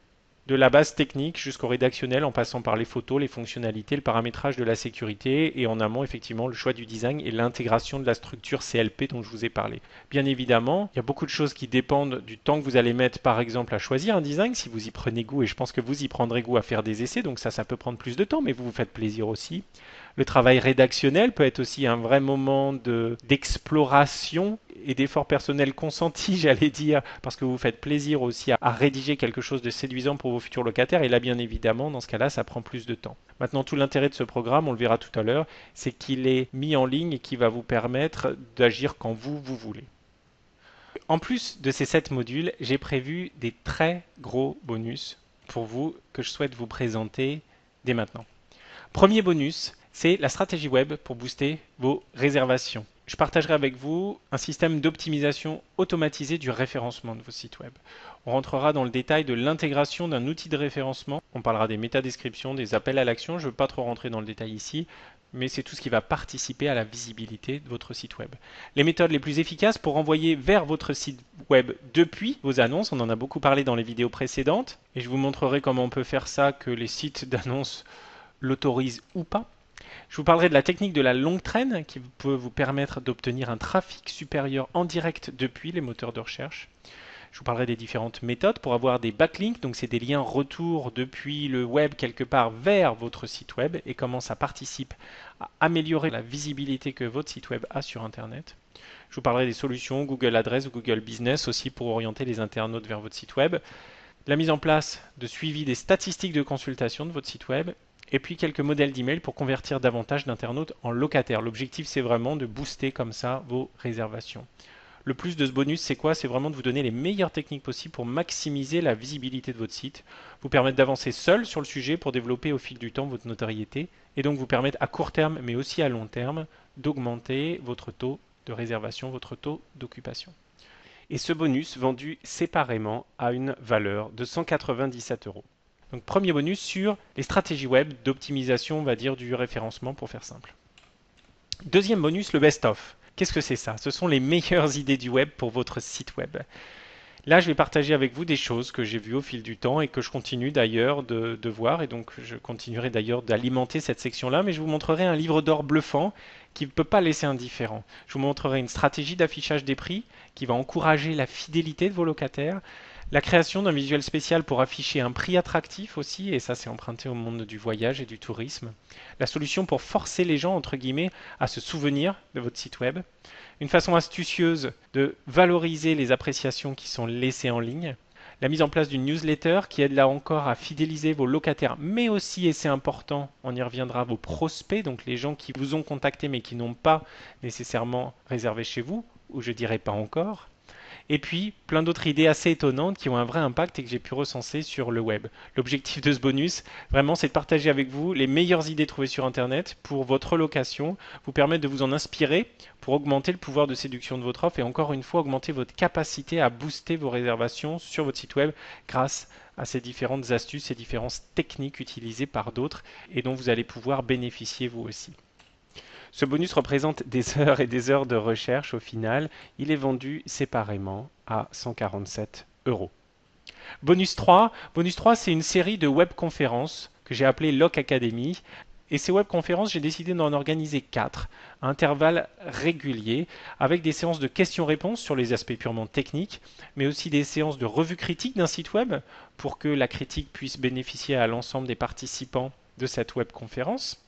De la base technique jusqu'au rédactionnel en passant par les photos, les fonctionnalités, le paramétrage de la sécurité et en amont effectivement le choix du design et l'intégration de la structure CLP dont je vous ai parlé. Bien évidemment, il y a beaucoup de choses qui dépendent du temps que vous allez mettre par exemple à choisir un design si vous y prenez goût et je pense que vous y prendrez goût à faire des essais donc ça peut prendre plus de temps mais vous vous faites plaisir aussi. Le travail rédactionnel peut être aussi un vrai moment d'exploration et d'effort personnel consenti, j'allais dire, parce que vous faites plaisir aussi à rédiger quelque chose de séduisant pour vos futurs locataires. Et là, bien évidemment, dans ce cas-là, ça prend plus de temps. Maintenant, tout l'intérêt de ce programme, on le verra tout à l'heure, c'est qu'il est mis en ligne et qui va vous permettre d'agir quand vous voulez. En plus de ces 7 modules, j'ai prévu des très gros bonus pour vous que je souhaite vous présenter dès maintenant. Premier bonus, c'est la stratégie web pour booster vos réservations. je partagerai avec vous un système d'optimisation automatisé du référencement de vos sites web. On rentrera dans le détail de l'intégration d'un outil de référencement. On parlera des métadescriptions, des appels à l'action. Je ne veux pas trop rentrer dans le détail ici, mais c'est tout ce qui va participer à la visibilité de votre site web. Les méthodes les plus efficaces pour envoyer vers votre site web depuis vos annonces, on en a beaucoup parlé dans les vidéos précédentes, et je vous montrerai comment on peut faire ça, que les sites d'annonces l'autorisent ou pas. Je vous parlerai de la technique de la longue traîne qui peut vous permettre d'obtenir un trafic supérieur en direct depuis les moteurs de recherche. Je vous parlerai des différentes méthodes pour avoir des backlinks, donc c'est des liens retour depuis le web quelque part vers votre site web et comment ça participe à améliorer la visibilité que votre site web a sur Internet. Je vous parlerai des solutions Google Adresse ou Google Business aussi pour orienter les internautes vers votre site web. La mise en place de suivi des statistiques de consultation de votre site web et puis quelques modèles d'email pour convertir davantage d'internautes en locataires. L'objectif, c'est vraiment de booster comme ça vos réservations. Le plus de ce bonus, c'est quoi? C'est vraiment de vous donner les meilleures techniques possibles pour maximiser la visibilité de votre site, vous permettre d'avancer seul sur le sujet pour développer au fil du temps votre notoriété et donc vous permettre à court terme, mais aussi à long terme, d'augmenter votre taux de réservation, votre taux d'occupation. Et ce bonus vendu séparément à une valeur de 197 euros. Donc premier bonus sur les stratégies web d'optimisation, on va dire, du référencement pour faire simple. Deuxième bonus, le best-of. Qu'est-ce que c'est ça? Ce sont les meilleures idées du web pour votre site web. Là, je vais partager avec vous des choses que j'ai vues au fil du temps et que je continue d'ailleurs de voir. Et donc, je continuerai d'ailleurs d'alimenter cette section-là. Mais je vous montrerai un livre d'or bluffant qui ne peut pas laisser indifférent. Je vous montrerai une stratégie d'affichage des prix qui va encourager la fidélité de vos locataires. La création d'un visuel spécial pour afficher un prix attractif aussi, et ça c'est emprunté au monde du voyage et du tourisme. La solution pour forcer les gens, entre guillemets, à se souvenir de votre site web. Une façon astucieuse de valoriser les appréciations qui sont laissées en ligne. La mise en place d'une newsletter qui aide là encore à fidéliser vos locataires, mais aussi, et c'est important, on y reviendra, vos prospects, donc les gens qui vous ont contacté mais qui n'ont pas nécessairement réservé chez vous, ou je dirais pas encore. Et puis, plein d'autres idées assez étonnantes qui ont un vrai impact et que j'ai pu recenser sur le web. L'objectif de ce bonus, vraiment, c'est de partager avec vous les meilleures idées trouvées sur Internet pour votre location, vous permettre de vous en inspirer pour augmenter le pouvoir de séduction de votre offre et encore une fois, augmenter votre capacité à booster vos réservations sur votre site web grâce à ces différentes astuces, ces différentes techniques utilisées par d'autres et dont vous allez pouvoir bénéficier vous aussi. Ce bonus représente des heures et des heures de recherche au final. Il est vendu séparément à 147 euros. Bonus 3. Bonus 3, c'est une série de webconférences que j'ai appelée Loc Academy. Et ces webconférences, j'ai décidé d'en organiser 4 à intervalles réguliers avec des séances de questions-réponses sur les aspects purement techniques, mais aussi des séances de revue critique d'un site web pour que la critique puisse bénéficier à l'ensemble des participants de cette webconférence.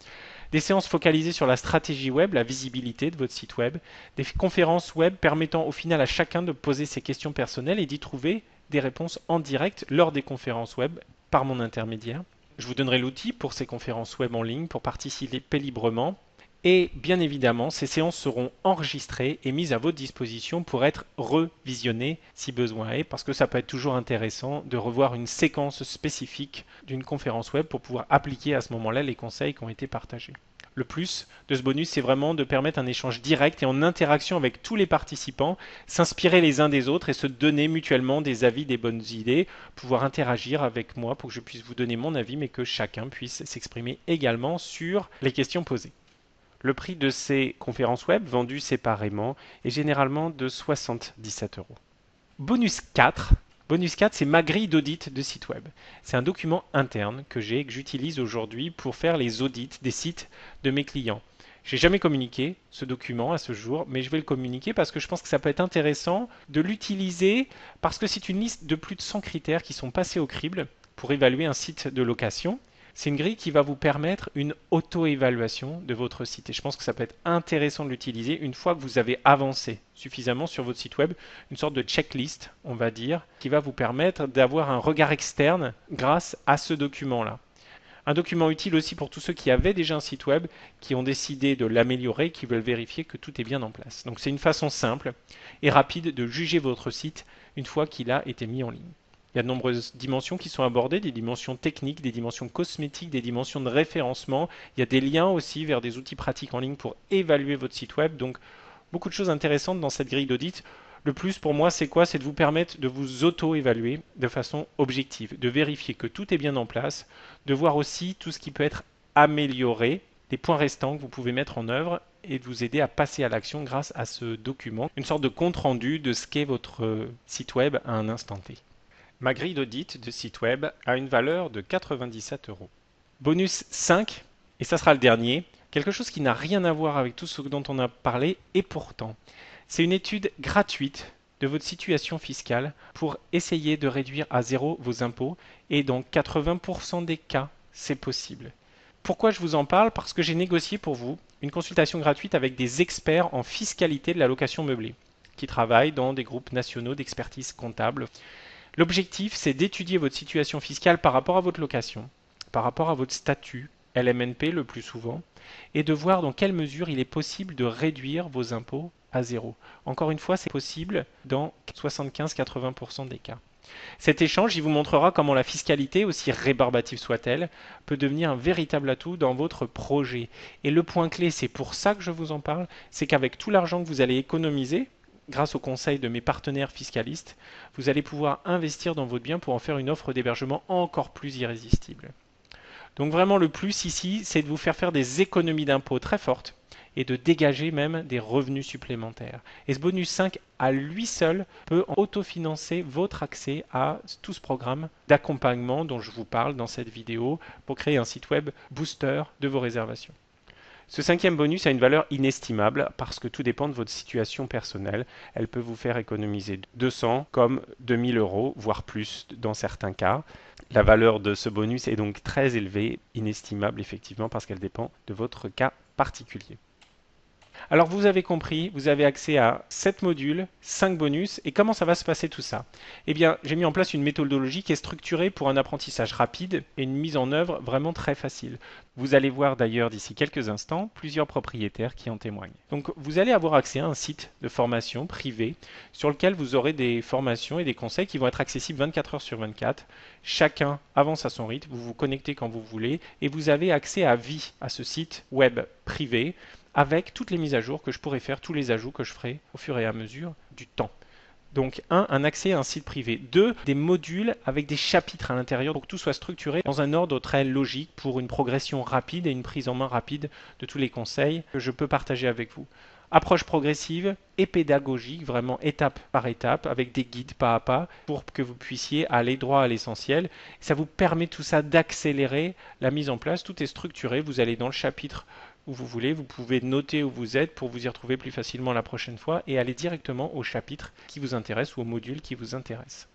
Des séances focalisées sur la stratégie web, la visibilité de votre site web, des conférences web permettant au final à chacun de poser ses questions personnelles et d'y trouver des réponses en direct lors des conférences web par mon intermédiaire. Je vous donnerai l'outil pour ces conférences web en ligne pour participer librement. Et bien évidemment, ces séances seront enregistrées et mises à votre disposition pour être revisionnées si besoin est, parce que ça peut être toujours intéressant de revoir une séquence spécifique d'une conférence web pour pouvoir appliquer à ce moment-là les conseils qui ont été partagés. Le plus de ce bonus, c'est vraiment de permettre un échange direct et en interaction avec tous les participants, s'inspirer les uns des autres et se donner mutuellement des avis, des bonnes idées, pouvoir interagir avec moi pour que je puisse vous donner mon avis, mais que chacun puisse s'exprimer également sur les questions posées. Le prix de ces conférences web vendues séparément est généralement de 77 euros. Bonus 4. Bonus 4, c'est ma grille d'audit de site web. C'est un document interne que j'ai et que j'utilise aujourd'hui pour faire les audits des sites de mes clients. Je n'ai jamais communiqué ce document à ce jour, mais je vais le communiquer parce que je pense que ça peut être intéressant de l'utiliser parce que c'est une liste de plus de 100 critères qui sont passés au crible pour évaluer un site de location. C'est une grille qui va vous permettre une auto-évaluation de votre site. Et je pense que ça peut être intéressant de l'utiliser une fois que vous avez avancé suffisamment sur votre site web, une sorte de checklist, on va dire, qui va vous permettre d'avoir un regard externe grâce à ce document-là. Un document utile aussi pour tous ceux qui avaient déjà un site web, qui ont décidé de l'améliorer, qui veulent vérifier que tout est bien en place. Donc c'est une façon simple et rapide de juger votre site une fois qu'il a été mis en ligne. Il y a de nombreuses dimensions qui sont abordées, des dimensions techniques, des dimensions cosmétiques, des dimensions de référencement. Il y a des liens aussi vers des outils pratiques en ligne pour évaluer votre site web. Donc beaucoup de choses intéressantes dans cette grille d'audit. Le plus pour moi, c'est quoi? C'est de vous permettre de vous auto-évaluer de façon objective, de vérifier que tout est bien en place, de voir aussi tout ce qui peut être amélioré, les points restants que vous pouvez mettre en œuvre et de vous aider à passer à l'action grâce à ce document, une sorte de compte-rendu de ce qu'est votre site web à un instant T. Ma grille d'audit de site web a une valeur de 97 euros. Bonus 5, et ça sera le dernier, quelque chose qui n'a rien à voir avec tout ce dont on a parlé, et pourtant, c'est une étude gratuite de votre situation fiscale pour essayer de réduire à zéro vos impôts, et dans 80% des cas, c'est possible. Pourquoi je vous en parle? Parce que j'ai négocié pour vous une consultation gratuite avec des experts en fiscalité de la location meublée, qui travaillent dans des groupes nationaux d'expertise comptable. L'objectif, c'est d'étudier votre situation fiscale par rapport à votre location, par rapport à votre statut, LMNP le plus souvent, et de voir dans quelle mesure il est possible de réduire vos impôts à zéro. Encore une fois, c'est possible dans 75-80% des cas. Cet échange, il vous montrera comment la fiscalité, aussi rébarbative soit-elle, peut devenir un véritable atout dans votre projet. Et le point clé, c'est pour ça que je vous en parle, c'est qu'avec tout l'argent que vous allez économiser, grâce au conseil de mes partenaires fiscalistes, vous allez pouvoir investir dans votre bien pour en faire une offre d'hébergement encore plus irrésistible. Donc vraiment le plus ici, c'est de vous faire des économies d'impôts très fortes et de dégager même des revenus supplémentaires. Et ce bonus 5 à lui seul peut autofinancer votre accès à tout ce programme d'accompagnement dont je vous parle dans cette vidéo pour créer un site web booster de vos réservations. Ce cinquième bonus a une valeur inestimable parce que tout dépend de votre situation personnelle. Elle peut vous faire économiser 200 comme 2000 euros, voire plus dans certains cas. La valeur de ce bonus est donc très élevée, inestimable effectivement parce qu'elle dépend de votre cas particulier. Alors vous avez compris, vous avez accès à 7 modules, 5 bonus, et comment ça va se passer tout ça? Eh bien, j'ai mis en place une méthodologie qui est structurée pour un apprentissage rapide et une mise en œuvre vraiment très facile. Vous allez voir d'ailleurs d'ici quelques instants plusieurs propriétaires qui en témoignent. Donc vous allez avoir accès à un site de formation privé sur lequel vous aurez des formations et des conseils qui vont être accessibles 24 heures sur 24. Chacun avance à son rythme, vous vous connectez quand vous voulez et vous avez accès à vie à ce site web privé avec toutes les mises à jour que je pourrais faire, tous les ajouts que je ferai au fur et à mesure du temps. Donc un accès à un site privé. 2, des modules avec des chapitres à l'intérieur pour que tout soit structuré dans un ordre très logique pour une progression rapide et une prise en main rapide de tous les conseils que je peux partager avec vous. Approche progressive et pédagogique, vraiment étape par étape, avec des guides pas à pas pour que vous puissiez aller droit à l'essentiel. Ça vous permet tout ça d'accélérer la mise en place. Tout est structuré. Vous allez dans le chapitre où vous voulez, vous pouvez noter où vous êtes pour vous y retrouver plus facilement la prochaine fois et aller directement au chapitre qui vous intéresse ou au module qui vous intéresse.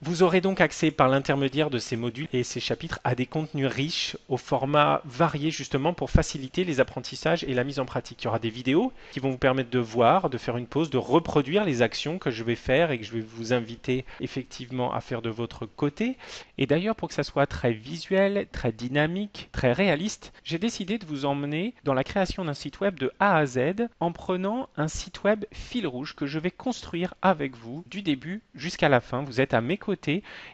Vous aurez donc accès par l'intermédiaire de ces modules et ces chapitres à des contenus riches au format varié justement pour faciliter les apprentissages et la mise en pratique. Il y aura des vidéos qui vont vous permettre de voir, de faire une pause, de reproduire les actions que je vais faire et que je vais vous inviter effectivement à faire de votre côté. Et d'ailleurs pour que ça soit très visuel, très dynamique, très réaliste, j'ai décidé de vous emmener dans la création d'un site web de A à Z en prenant un site web fil rouge que je vais construire avec vous du début jusqu'à la fin. Vous êtes à mes côtés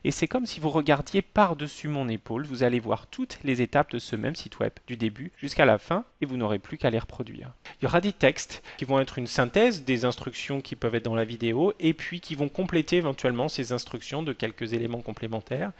et c'est comme si vous regardiez par-dessus mon épaule. Vous allez voir toutes les étapes de ce même site web du début jusqu'à la fin et vous n'aurez plus qu'à les reproduire. Il y aura des textes qui vont être une synthèse des instructions qui peuvent être dans la vidéo et puis qui vont compléter éventuellement ces instructions de quelques éléments complémentaires.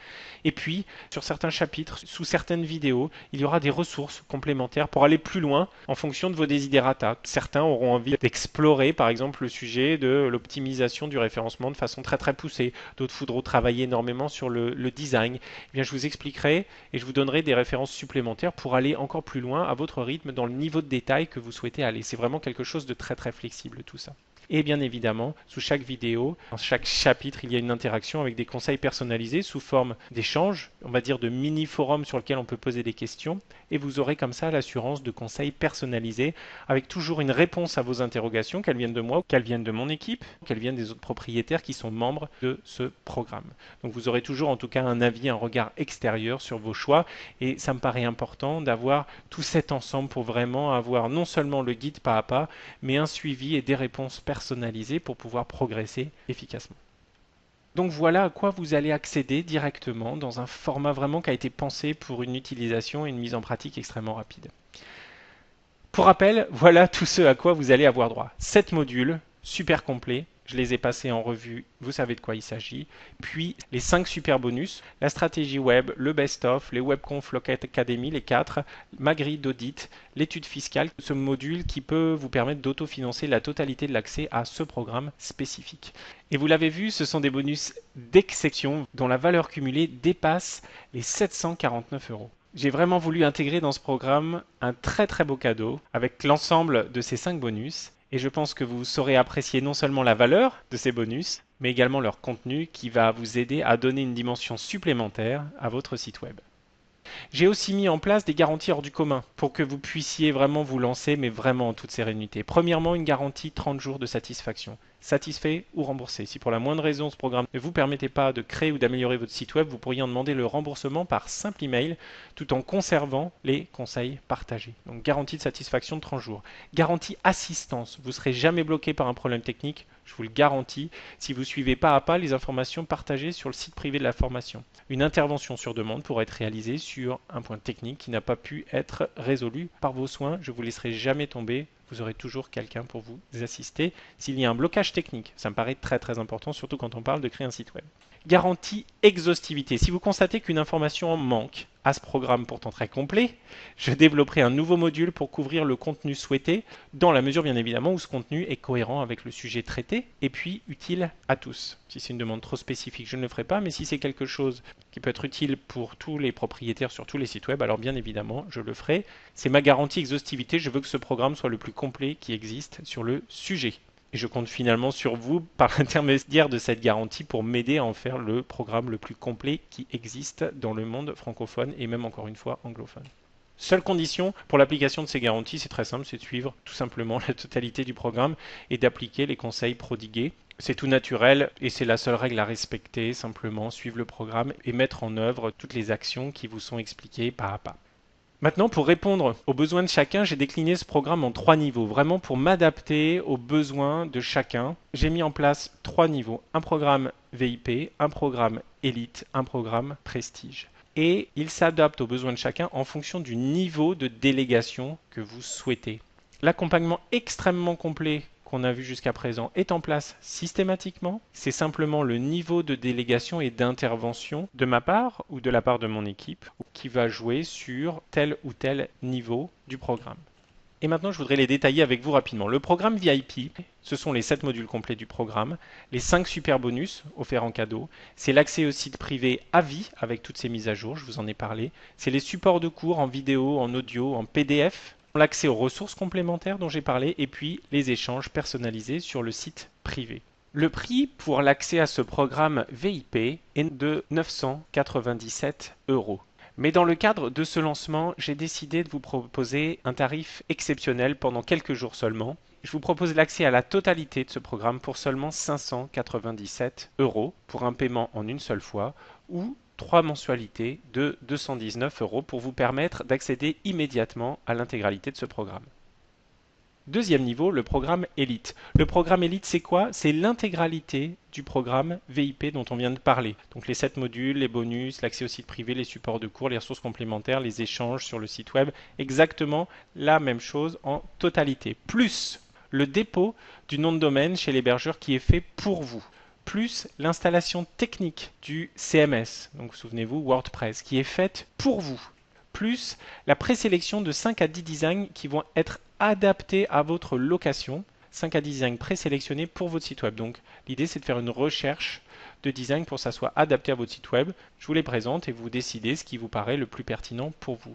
Et puis sur certains chapitres, sous certaines vidéos, il y aura des ressources complémentaires pour aller plus loin en fonction de vos desiderata. Certains auront envie d'explorer par exemple le sujet de l'optimisation du référencement de façon très poussée. D'autres voudront travailler énormément sur le design. Eh bien, je vous expliquerai et je vous donnerai des références supplémentaires pour aller encore plus loin à votre rythme dans le niveau de détail que vous souhaitez aller. C'est vraiment quelque chose de très flexible tout ça. Et bien évidemment, sous chaque vidéo, dans chaque chapitre, il y a une interaction avec des conseils personnalisés sous forme d'échanges, on va dire de mini-forums sur lesquels on peut poser des questions. Et vous aurez comme ça l'assurance de conseils personnalisés avec toujours une réponse à vos interrogations, qu'elles viennent de moi, qu'elles viennent de mon équipe, qu'elles viennent des autres propriétaires qui sont membres de ce programme. Donc vous aurez toujours en tout cas un avis, un regard extérieur sur vos choix. Et ça me paraît important d'avoir tout cet ensemble pour vraiment avoir non seulement le guide pas à pas, mais un suivi et des réponses personnalisées pour pouvoir progresser efficacement. Donc voilà à quoi vous allez accéder directement dans un format vraiment qui a été pensé pour une utilisation et une mise en pratique extrêmement rapide. Pour rappel, voilà tout ce à quoi vous allez avoir droit. 7 modules, super complets. Je les ai passés en revue, vous savez de quoi il s'agit. Puis les 5 super bonus, la stratégie web, le best-of, les webconf Locket Academy, les 4, ma grille d'audit, l'étude fiscale, ce module qui peut vous permettre d'autofinancer la totalité de l'accès à ce programme spécifique. Et vous l'avez vu, ce sont des bonus d'exception dont la valeur cumulée dépasse les 749 euros. J'ai vraiment voulu intégrer dans ce programme un très très beau cadeau avec l'ensemble de ces 5 bonus. Et je pense que vous saurez apprécier non seulement la valeur de ces bonus, mais également leur contenu qui va vous aider à donner une dimension supplémentaire à votre site web. J'ai aussi mis en place des garanties hors du commun pour que vous puissiez vraiment vous lancer, mais vraiment en toute sérénité. Premièrement, une garantie 30 jours de satisfaction. Satisfait ou remboursé. Si pour la moindre raison ce programme ne vous permettait pas de créer ou d'améliorer votre site web, vous pourriez en demander le remboursement par simple email tout en conservant les conseils partagés. Donc garantie de satisfaction de 30 jours. Garantie assistance. Vous ne serez jamais bloqué par un problème technique, je vous le garantis, si vous suivez pas à pas les informations partagées sur le site privé de la formation. Une intervention sur demande pourrait être réalisée sur un point technique qui n'a pas pu être résolu par vos soins. Je ne vous laisserai jamais tomber. Vous aurez toujours quelqu'un pour vous assister s'il y a un blocage technique. Ça me paraît très très important, surtout quand on parle de créer un site web. Garantie exhaustivité. Si vous constatez qu'une information manque à ce programme pourtant très complet, je développerai un nouveau module pour couvrir le contenu souhaité, dans la mesure bien évidemment où ce contenu est cohérent avec le sujet traité et puis utile à tous. Si c'est une demande trop spécifique, je ne le ferai pas, mais si c'est quelque chose qui peut être utile pour tous les propriétaires sur tous les sites web, alors bien évidemment, je le ferai. C'est ma garantie exhaustivité, je veux que ce programme soit le plus complet qui existe sur le sujet. Et je compte finalement sur vous par l'intermédiaire de cette garantie pour m'aider à en faire le programme le plus complet qui existe dans le monde francophone et même encore une fois anglophone. Seule condition pour l'application de ces garanties, c'est très simple, c'est de suivre tout simplement la totalité du programme et d'appliquer les conseils prodigués. C'est tout naturel et c'est la seule règle à respecter, simplement suivre le programme et mettre en œuvre toutes les actions qui vous sont expliquées pas à pas. Maintenant, pour répondre aux besoins de chacun, j'ai décliné ce programme en 3 niveaux, vraiment pour m'adapter aux besoins de chacun. J'ai mis en place 3 niveaux, un programme VIP, un programme Élite, un programme Prestige. Et il s'adapte aux besoins de chacun en fonction du niveau de délégation que vous souhaitez. L'accompagnement extrêmement complet qu'on a vu jusqu'à présent est en place systématiquement. C'est simplement le niveau de délégation et d'intervention de ma part ou de la part de mon équipe qui va jouer sur tel ou tel niveau du programme. Et maintenant, je voudrais les détailler avec vous rapidement. Le programme VIP, ce sont les 7 modules complets du programme, les 5 super bonus offerts en cadeau, c'est l'accès au site privé à vie avec toutes ces mises à jour, je vous en ai parlé, c'est les supports de cours en vidéo, en audio, en PDF, l'accès aux ressources complémentaires dont j'ai parlé et puis les échanges personnalisés sur le site privé. Le prix pour l'accès à ce programme VIP est de 997 €. Mais dans le cadre de ce lancement, j'ai décidé de vous proposer un tarif exceptionnel pendant quelques jours seulement. Je vous propose l'accès à la totalité de ce programme pour seulement 597 € pour un paiement en une seule fois ou 3 mensualités de 219 € pour vous permettre d'accéder immédiatement à l'intégralité de ce programme. Deuxième niveau, le programme Élite. Le programme Élite, c'est quoi? C'est l'intégralité du programme VIP dont on vient de parler. Donc les 7 modules, les bonus, l'accès au site privé, les supports de cours, les ressources complémentaires, les échanges sur le site web. Exactement la même chose en totalité. Plus le dépôt du nom de domaine chez l'hébergeur qui est fait pour vous. Plus l'installation technique du CMS, donc souvenez-vous WordPress, qui est faite pour vous. Plus la présélection de 5 à 10 designs qui vont être adaptés à votre location, 5 à 10 designs présélectionnés pour votre site web. Donc l'idée c'est de faire une recherche de design pour que ça soit adapté à votre site web. Je vous les présente et vous décidez ce qui vous paraît le plus pertinent pour vous.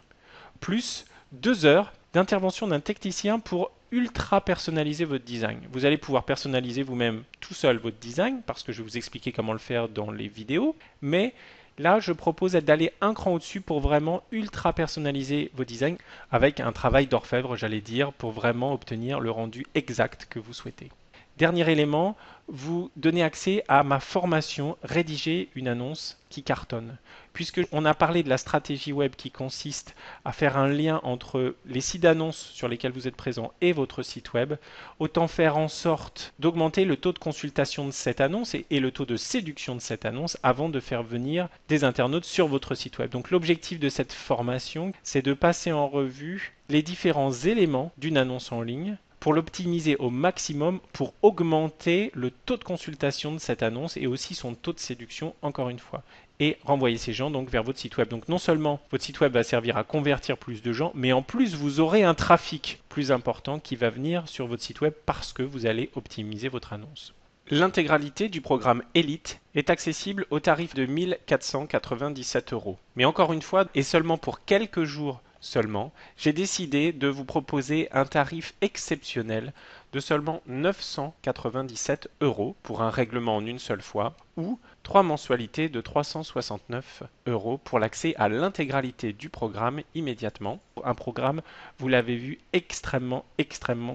Plus 2 heures d'intervention d'un technicien pour ultra personnaliser votre design. Vous allez pouvoir personnaliser vous-même tout seul votre design parce que je vais vous expliquer comment le faire dans les vidéos, mais là, je propose d'aller un cran au-dessus pour vraiment ultra personnaliser vos designs avec un travail d'orfèvre, j'allais dire, pour vraiment obtenir le rendu exact que vous souhaitez. Dernier élément, vous donnez accès à ma formation Rédiger une annonce qui cartonne. Puisque on a parlé de la stratégie web qui consiste à faire un lien entre les sites d'annonces sur lesquels vous êtes présent et votre site web, autant faire en sorte d'augmenter le taux de consultation de cette annonce et le taux de séduction de cette annonce avant de faire venir des internautes sur votre site web. Donc l'objectif de cette formation, c'est de passer en revue les différents éléments d'une annonce en ligne pour l'optimiser au maximum pour augmenter le taux de consultation de cette annonce et aussi son taux de séduction encore une fois et renvoyer ces gens donc vers votre site web. Donc non seulement votre site web va servir à convertir plus de gens, mais en plus vous aurez un trafic plus important qui va venir sur votre site web parce que vous allez optimiser votre annonce. L'intégralité du programme Elite est accessible au tarif de 1497 €. Mais encore une fois, et seulement pour quelques jours seulement, j'ai décidé de vous proposer un tarif exceptionnel de seulement 997 € pour un règlement en une seule fois ou 3 mensualités de 369 € pour l'accès à l'intégralité du programme immédiatement. Un programme, vous l'avez vu, extrêmement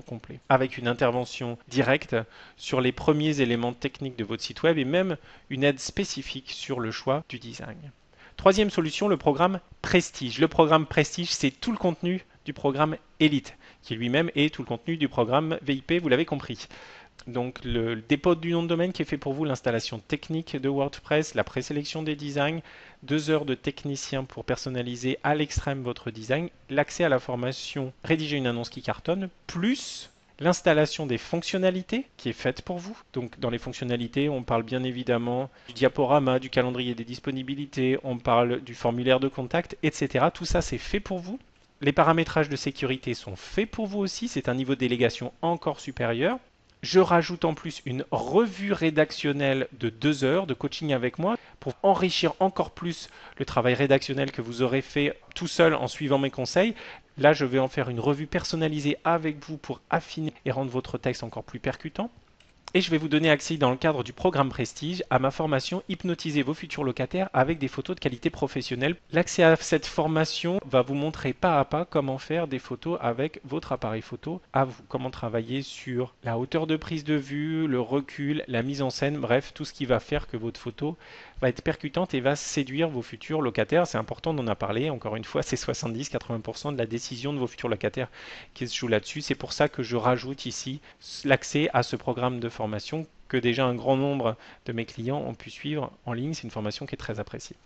complet, avec une intervention directe sur les premiers éléments techniques de votre site web et même une aide spécifique sur le choix du design. Troisième solution, le programme Prestige. Le programme Prestige, c'est tout le contenu du programme Elite, qui lui-même est tout le contenu du programme VIP, vous l'avez compris. Donc le dépôt du nom de domaine qui est fait pour vous, l'installation technique de WordPress, la présélection des designs, 2 heures de technicien pour personnaliser à l'extrême votre design, l'accès à la formation Rédiger une annonce qui cartonne, plus l'installation des fonctionnalités qui est faite pour vous. Donc dans les fonctionnalités, on parle bien évidemment du diaporama, du calendrier des disponibilités, on parle du formulaire de contact, etc. Tout ça, c'est fait pour vous. Les paramétrages de sécurité sont faits pour vous aussi. C'est un niveau de délégation encore supérieur. Je rajoute en plus une revue rédactionnelle de 2 heures de coaching avec moi pour enrichir encore plus le travail rédactionnel que vous aurez fait tout seul en suivant mes conseils. Là, je vais en faire une revue personnalisée avec vous pour affiner et rendre votre texte encore plus percutant. Et je vais vous donner accès dans le cadre du programme Prestige à ma formation Hypnotiser vos futurs locataires avec des photos de qualité professionnelle. L'accès à cette formation va vous montrer pas à pas comment faire des photos avec votre appareil photo à vous. Comment travailler sur la hauteur de prise de vue, le recul, la mise en scène, bref, tout ce qui va faire que votre photo va être percutante et va séduire vos futurs locataires. C'est important d'en parler. Encore une fois, c'est 70-80% de la décision de vos futurs locataires qui se joue là-dessus. C'est pour ça que je rajoute ici l'accès à ce programme de formation que déjà un grand nombre de mes clients ont pu suivre en ligne. C'est une formation qui est très appréciée.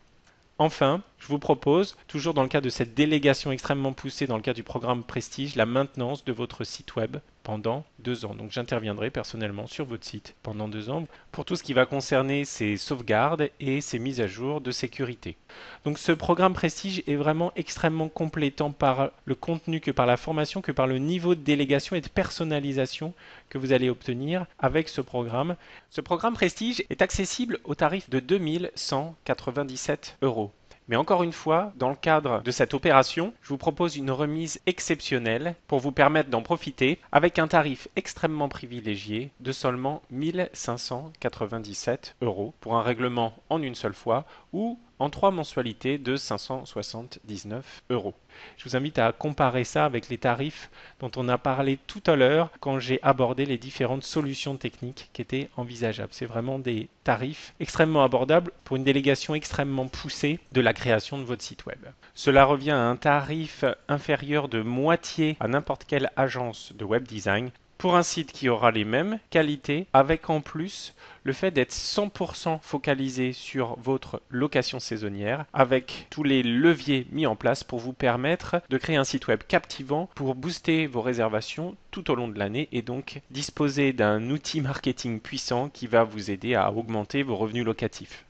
Enfin, je vous propose, toujours dans le cadre de cette délégation extrêmement poussée dans le cadre du programme Prestige, la maintenance de votre site web pendant 2 ans. Donc j'interviendrai personnellement sur votre site pendant 2 ans pour tout ce qui va concerner ses sauvegardes et ses mises à jour de sécurité. Donc ce programme Prestige est vraiment extrêmement complet tant par le contenu que par la formation, que par le niveau de délégation et de personnalisation que vous allez obtenir avec ce programme. Ce programme Prestige est accessible au tarif de 2197 €. Mais encore une fois, dans le cadre de cette opération, je vous propose une remise exceptionnelle pour vous permettre d'en profiter avec un tarif extrêmement privilégié de seulement 1597 € pour un règlement en une seule fois ou en 3 mensualités de 579 €. Je vous invite à comparer ça avec les tarifs dont on a parlé tout à l'heure quand j'ai abordé les différentes solutions techniques qui étaient envisageables. C'est vraiment des tarifs extrêmement abordables pour une délégation extrêmement poussée de la création de votre site web. Cela revient à un tarif inférieur de moitié à n'importe quelle agence de web design pour un site qui aura les mêmes qualités, avec en plus le fait d'être 100% focalisé sur votre location saisonnière, avec tous les leviers mis en place pour vous permettre de créer un site web captivant pour booster vos réservations tout au long de l'année et donc disposer d'un outil marketing puissant qui va vous aider à augmenter vos revenus locatifs.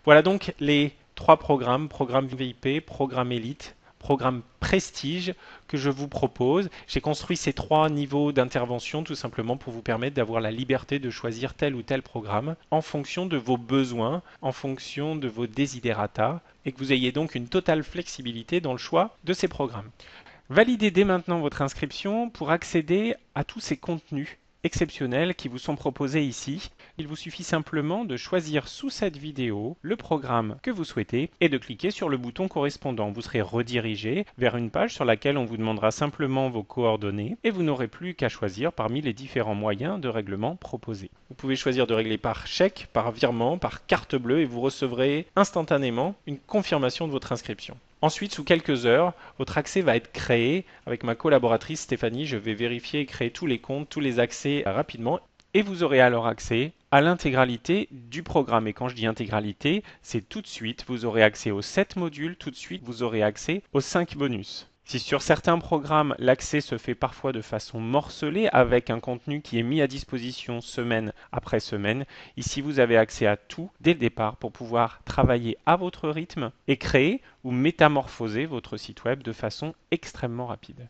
Voilà donc les 3 programmes, programme VIP, programme Elite, programme Prestige que je vous propose. J'ai construit ces 3 niveaux d'intervention tout simplement pour vous permettre d'avoir la liberté de choisir tel ou tel programme en fonction de vos besoins, en fonction de vos desiderata et que vous ayez donc une totale flexibilité dans le choix de ces programmes. Validez dès maintenant votre inscription pour accéder à tous ces contenus exceptionnels qui vous sont proposés ici. Il vous suffit simplement de choisir sous cette vidéo le programme que vous souhaitez et de cliquer sur le bouton correspondant. Vous serez redirigé vers une page sur laquelle on vous demandera simplement vos coordonnées et vous n'aurez plus qu'à choisir parmi les différents moyens de règlement proposés. Vous pouvez choisir de régler par chèque, par virement, par carte bleue et vous recevrez instantanément une confirmation de votre inscription. Ensuite, sous quelques heures, votre accès va être créé. Avec ma collaboratrice Stéphanie, je vais vérifier et créer tous les comptes, tous les accès rapidement. Et vous aurez alors accès à l'intégralité du programme. Et quand je dis intégralité, c'est tout de suite. Vous aurez accès aux 7 modules, tout de suite vous aurez accès aux 5 bonus. Si sur certains programmes, l'accès se fait parfois de façon morcelée avec un contenu qui est mis à disposition semaine après semaine, ici vous avez accès à tout dès le départ pour pouvoir travailler à votre rythme et créer ou métamorphoser votre site web de façon extrêmement rapide.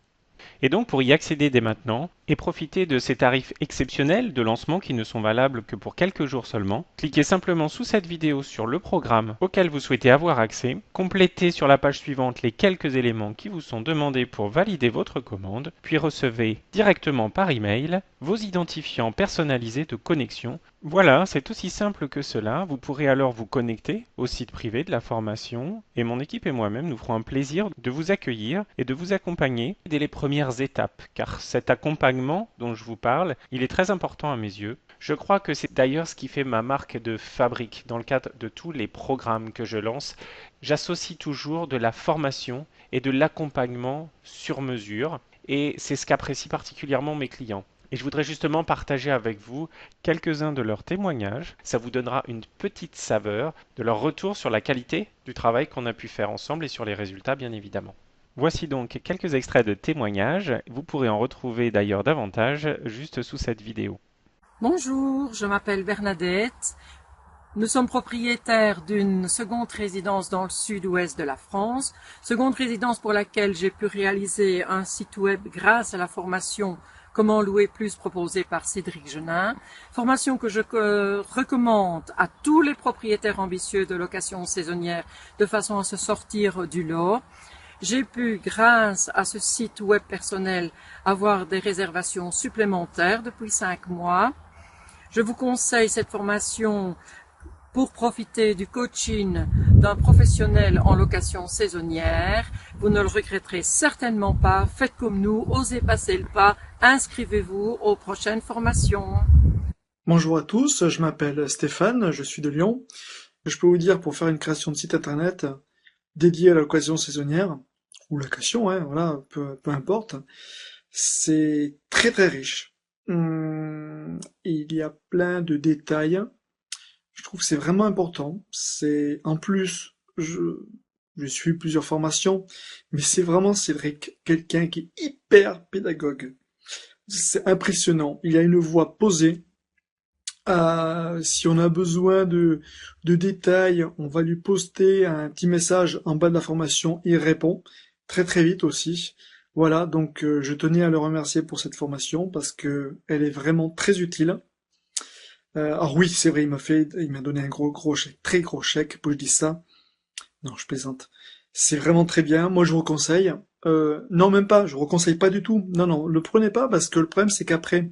Et donc pour y accéder dès maintenant et profiter de ces tarifs exceptionnels de lancement qui ne sont valables que pour quelques jours seulement, cliquez simplement sous cette vidéo sur le programme auquel vous souhaitez avoir accès, complétez sur la page suivante les quelques éléments qui vous sont demandés pour valider votre commande, puis recevez directement par email vos identifiants personnalisés de connexion. Voilà, c'est aussi simple que cela. Vous pourrez alors vous connecter au site privé de la formation et mon équipe et moi-même nous ferons un plaisir de vous accueillir et de vous accompagner dès les premières étapes, car cet accompagnement dont je vous parle, il est très important à mes yeux. Je crois que c'est d'ailleurs ce qui fait ma marque de fabrique dans le cadre de tous les programmes que je lance. J'associe toujours de la formation et de l'accompagnement sur mesure et c'est ce qu'apprécient particulièrement mes clients. Et je voudrais justement partager avec vous quelques-uns de leurs témoignages. Ça vous donnera une petite saveur de leur retour sur la qualité du travail qu'on a pu faire ensemble et sur les résultats, bien évidemment. Voici donc quelques extraits de témoignages. Vous pourrez en retrouver d'ailleurs davantage juste sous cette vidéo. Bonjour, je m'appelle Bernadette. Nous sommes propriétaires d'une seconde résidence dans le sud-ouest de la France, seconde résidence pour laquelle j'ai pu réaliser un site web grâce à la formation Comment louer plus proposée par Cédric Genin, formation que je recommande à tous les propriétaires ambitieux de location saisonnière de façon à se sortir du lot. J'ai pu, grâce à ce site web personnel, avoir des réservations supplémentaires depuis 5 mois. Je vous conseille cette formation pour profiter du coaching d'un professionnel en location saisonnière. Vous ne le regretterez certainement pas. Faites comme nous, osez passer le pas, inscrivez-vous aux prochaines formations. Bonjour à tous, je m'appelle Stéphane, je suis de Lyon. Je peux vous dire pour faire une création de site internet dédié à la location saisonnière, ou location, hein, voilà, peu importe, c'est très très riche. Il y a plein de détails. Je trouve que c'est vraiment important. C'est en plus, je suis plusieurs formations, mais c'est vraiment Cédric, quelqu'un qui est hyper pédagogue. C'est impressionnant. Il a une voix posée. Si on a besoin de détails, on va lui poster un petit message en bas de la formation. Il répond très très vite aussi. Voilà, donc je tenais à le remercier pour cette formation parce que elle est vraiment très utile. Alors oui, c'est vrai, il m'a donné un gros chèque, très gros chèque. Pour que je dise ça, non, je plaisante. C'est vraiment très bien. Moi, je vous conseille. Non, même pas. Je vous conseille pas du tout. Non, non, le prenez pas parce que le problème c'est qu'après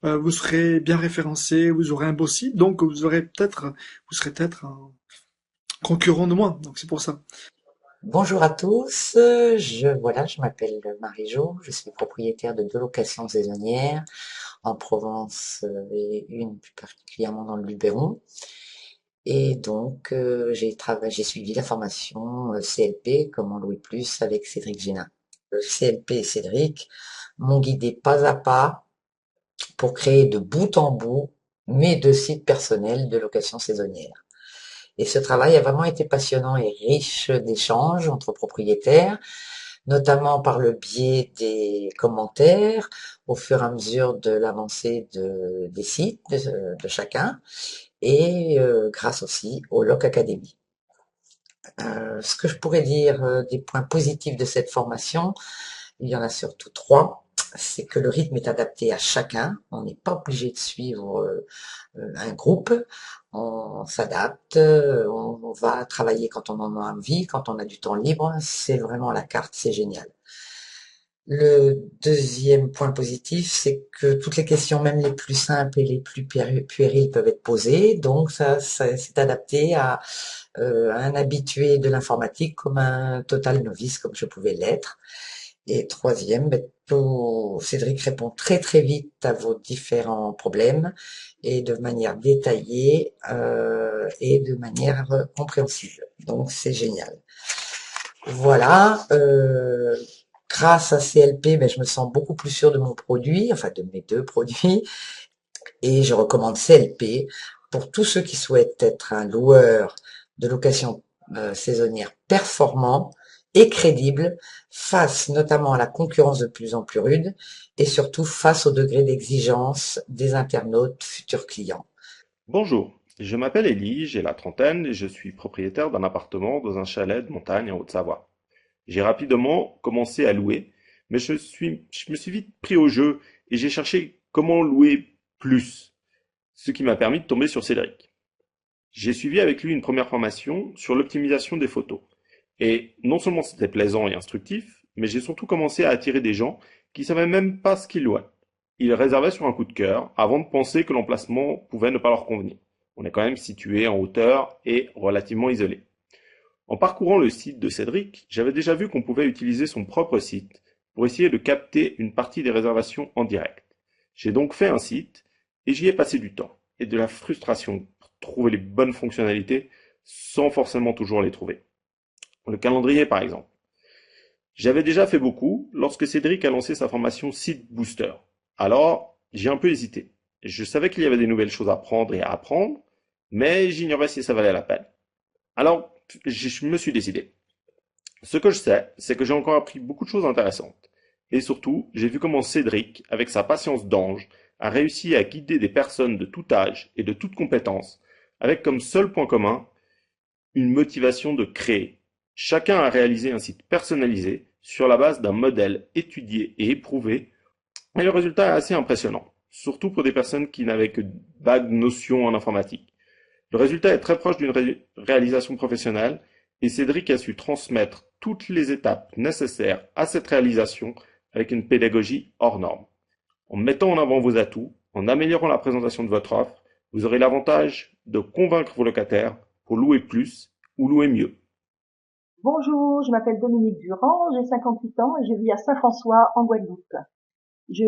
vous serez bien référencé, vous aurez un beau site, donc vous serez peut-être un concurrent de moi. Donc c'est pour ça. Bonjour à tous, je m'appelle Marie-Jo, je suis propriétaire de 2 locations saisonnières en Provence et une plus particulièrement dans le Luberon. Et donc j'ai suivi la formation CLP, Comment louer plus avec Cédric Génin. Le CLP et Cédric m'ont guidé pas à pas pour créer de bout en bout mes 2 sites personnels de location saisonnière. Et ce travail a vraiment été passionnant et riche d'échanges entre propriétaires, notamment par le biais des commentaires au fur et à mesure de l'avancée des sites de chacun et grâce aussi au Loc Academy. Ce que je pourrais dire des points positifs de cette formation, il y en a surtout 3. C'est que le rythme est adapté à chacun. On n'est pas obligé de suivre un groupe. On s'adapte, on va travailler quand on en a envie, quand on a du temps libre. C'est vraiment à la carte, c'est génial. Le deuxième point positif, c'est que toutes les questions, même les plus simples et les plus puériles, peuvent être posées. Donc ça c'est adapté à un habitué de l'informatique comme un total novice, comme je pouvais l'être. Et troisième, Cédric répond très très vite à vos différents problèmes et de manière détaillée et de manière compréhensible. Donc c'est génial. Voilà. Grâce à CLP, je me sens beaucoup plus sûr de mon produit, enfin de mes deux produits, et je recommande CLP pour tous ceux qui souhaitent être un loueur de location saisonnière performant et crédible face notamment à la concurrence de plus en plus rude et surtout face au degré d'exigence des internautes futurs clients. Bonjour, je m'appelle Élie, j'ai la trentaine et je suis propriétaire d'un appartement dans un chalet de montagne en Haute-Savoie. J'ai rapidement commencé à louer, mais je me suis vite pris au jeu et j'ai cherché comment louer plus, ce qui m'a permis de tomber sur Cédric. J'ai suivi avec lui une première formation sur l'optimisation des photos. Et non seulement c'était plaisant et instructif, mais j'ai surtout commencé à attirer des gens qui savaient même pas ce qu'ils louaient. Ils réservaient sur un coup de cœur avant de penser que l'emplacement pouvait ne pas leur convenir. On est quand même situé en hauteur et relativement isolé. En parcourant le site de Cédric, j'avais déjà vu qu'on pouvait utiliser son propre site pour essayer de capter une partie des réservations en direct. J'ai donc fait un site et j'y ai passé du temps et de la frustration pour trouver les bonnes fonctionnalités sans forcément toujours les trouver. Le calendrier par exemple. J'avais déjà fait beaucoup lorsque Cédric a lancé sa formation Site Booster. Alors, j'ai un peu hésité. Je savais qu'il y avait des nouvelles choses à prendre et à apprendre, mais j'ignorais si ça valait la peine. Alors, je me suis décidé. Ce que je sais, c'est que j'ai encore appris beaucoup de choses intéressantes. Et surtout, j'ai vu comment Cédric, avec sa patience d'ange, a réussi à guider des personnes de tout âge et de toutes compétences, avec comme seul point commun une motivation de créer. Chacun a réalisé un site personnalisé sur la base d'un modèle étudié et éprouvé, et le résultat est assez impressionnant, surtout pour des personnes qui n'avaient que vagues notions en informatique. Le résultat est très proche d'une réalisation professionnelle, et Cédric a su transmettre toutes les étapes nécessaires à cette réalisation avec une pédagogie hors norme. En mettant en avant vos atouts, en améliorant la présentation de votre offre, vous aurez l'avantage de convaincre vos locataires pour louer plus ou louer mieux. Bonjour, je m'appelle Dominique Durand, j'ai 58 ans et je vis à Saint-François en Guadeloupe. Je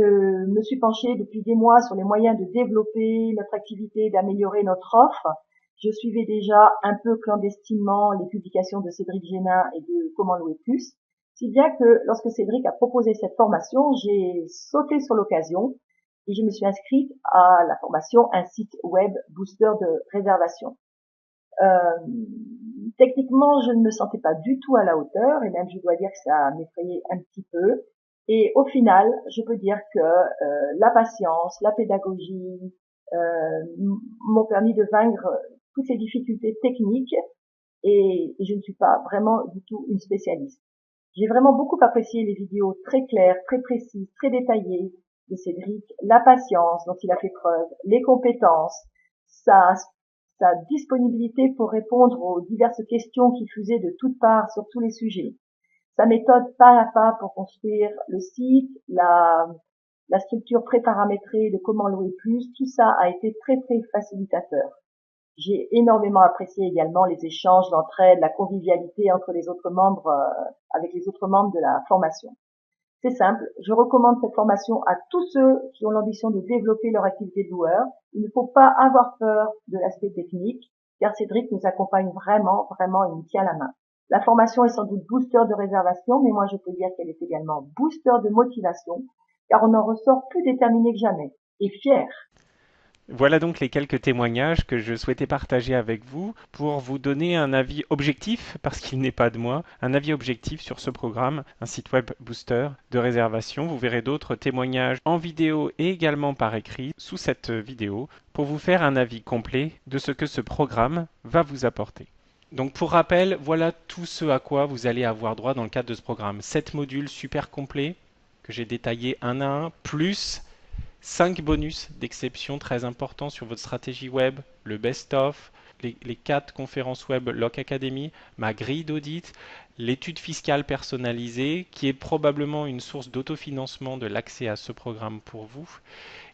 me suis penchée depuis des mois sur les moyens de développer notre activité, d'améliorer notre offre. Je suivais déjà un peu clandestinement les publications de Cédric Génin et de Comment louer plus, si bien que lorsque Cédric a proposé cette formation, j'ai sauté sur l'occasion et je me suis inscrite à la formation Un site web booster de réservation. Euh, Techniquement, je ne me sentais pas du tout à la hauteur et même je dois dire que ça m'effrayait un petit peu. Et au final, je peux dire que la patience, la pédagogie m'ont permis de vaincre toutes ces difficultés techniques et je ne suis pas vraiment du tout une spécialiste. J'ai vraiment beaucoup apprécié les vidéos très claires, très précises, très détaillées de Cédric, la patience dont il a fait preuve, les compétences, sa sa disponibilité pour répondre aux diverses questions qui fusaient de toutes parts sur tous les sujets, sa méthode pas à pas pour construire le site, la structure préparamétrée de Comment louer plus, tout ça a été très très facilitateur. J'ai énormément apprécié également les échanges, l'entraide, la convivialité entre les autres membres, avec les autres membres de la formation. C'est simple, je recommande cette formation à tous ceux qui ont l'ambition de développer leur activité de loueur. Il ne faut pas avoir peur de l'aspect technique, car Cédric nous accompagne vraiment, vraiment et nous tient la main. La formation est sans doute booster de réservation, mais moi je peux dire qu'elle est également booster de motivation, car on en ressort plus déterminé que jamais, et fier. Voilà donc les quelques témoignages que je souhaitais partager avec vous pour vous donner un avis objectif, parce qu'il n'est pas de moi, un avis objectif sur ce programme, un site web booster de réservation. Vous verrez d'autres témoignages en vidéo et également par écrit sous cette vidéo pour vous faire un avis complet de ce que ce programme va vous apporter. Donc pour rappel, voilà tout ce à quoi vous allez avoir droit dans le cadre de ce programme. 7 modules super complets que j'ai détaillés un à un, plus 5 bonus d'exception très importants sur votre stratégie web, le best-of, les 4 conférences web Loc Academy, ma grille d'audit, l'étude fiscale personnalisée qui est probablement une source d'autofinancement de l'accès à ce programme pour vous,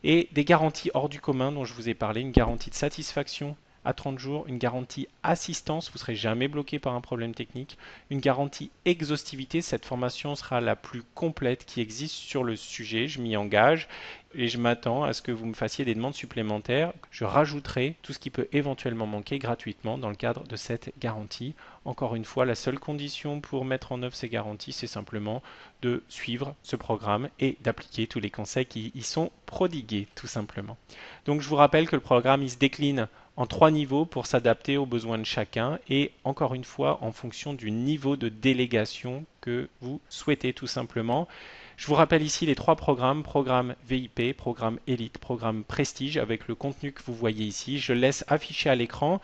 et des garanties hors du commun dont je vous ai parlé, une garantie de satisfaction à 30 jours, une garantie assistance, vous ne serez jamais bloqué par un problème technique, une garantie exhaustivité, cette formation sera la plus complète qui existe sur le sujet, je m'y engage et je m'attends à ce que vous me fassiez des demandes supplémentaires. Je rajouterai tout ce qui peut éventuellement manquer gratuitement dans le cadre de cette garantie. Encore une fois, la seule condition pour mettre en œuvre ces garanties, c'est simplement de suivre ce programme et d'appliquer tous les conseils qui y sont prodigués, tout simplement. Donc je vous rappelle que le programme il se décline en 3 niveaux pour s'adapter aux besoins de chacun et encore une fois en fonction du niveau de délégation que vous souhaitez tout simplement. Je vous rappelle ici les 3 programmes, programme VIP, programme Élite, programme Prestige avec le contenu que vous voyez ici. Je laisse afficher à l'écran.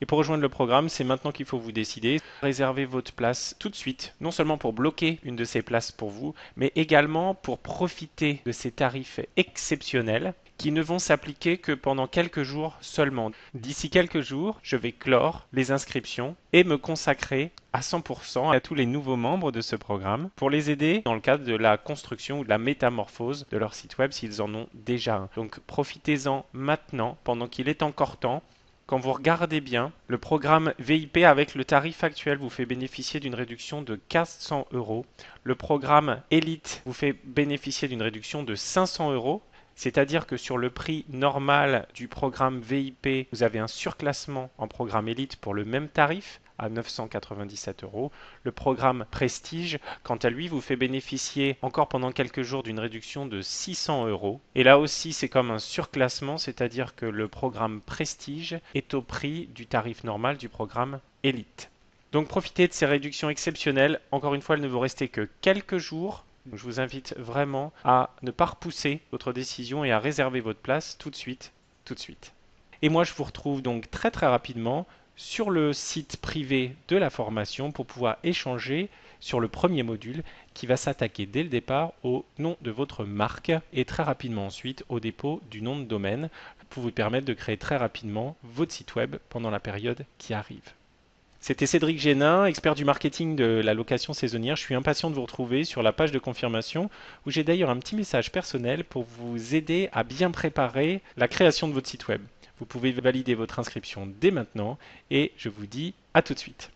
Et pour rejoindre le programme, c'est maintenant qu'il faut vous décider. Réservez votre place tout de suite, non seulement pour bloquer une de ces places pour vous, mais également pour profiter de ces tarifs exceptionnels qui ne vont s'appliquer que pendant quelques jours seulement. D'ici quelques jours, je vais clore les inscriptions et me consacrer à 100% à tous les nouveaux membres de ce programme pour les aider dans le cadre de la construction ou de la métamorphose de leur site web s'ils en ont déjà un. Donc profitez-en maintenant pendant qu'il est encore temps. Quand vous regardez bien, le programme VIP avec le tarif actuel vous fait bénéficier d'une réduction de 400 €. Le programme Elite vous fait bénéficier d'une réduction de 500 €. C'est-à-dire que sur le prix normal du programme VIP, vous avez un surclassement en programme Elite pour le même tarif à 997 €. Le programme Prestige, quant à lui, vous fait bénéficier encore pendant quelques jours d'une réduction de 600 €. Et là aussi, c'est comme un surclassement, c'est-à-dire que le programme Prestige est au prix du tarif normal du programme Elite. Donc profitez de ces réductions exceptionnelles. Encore une fois, il ne vous restait que quelques jours. Je vous invite vraiment à ne pas repousser votre décision et à réserver votre place tout de suite, tout de suite. Et moi, je vous retrouve donc très très rapidement sur le site privé de la formation pour pouvoir échanger sur le premier module qui va s'attaquer dès le départ au nom de votre marque et très rapidement ensuite au dépôt du nom de domaine pour vous permettre de créer très rapidement votre site web pendant la période qui arrive. C'était Cédric Génin, expert du marketing de la location saisonnière. Je suis impatient de vous retrouver sur la page de confirmation où j'ai d'ailleurs un petit message personnel pour vous aider à bien préparer la création de votre site web. Vous pouvez valider votre inscription dès maintenant et je vous dis à tout de suite.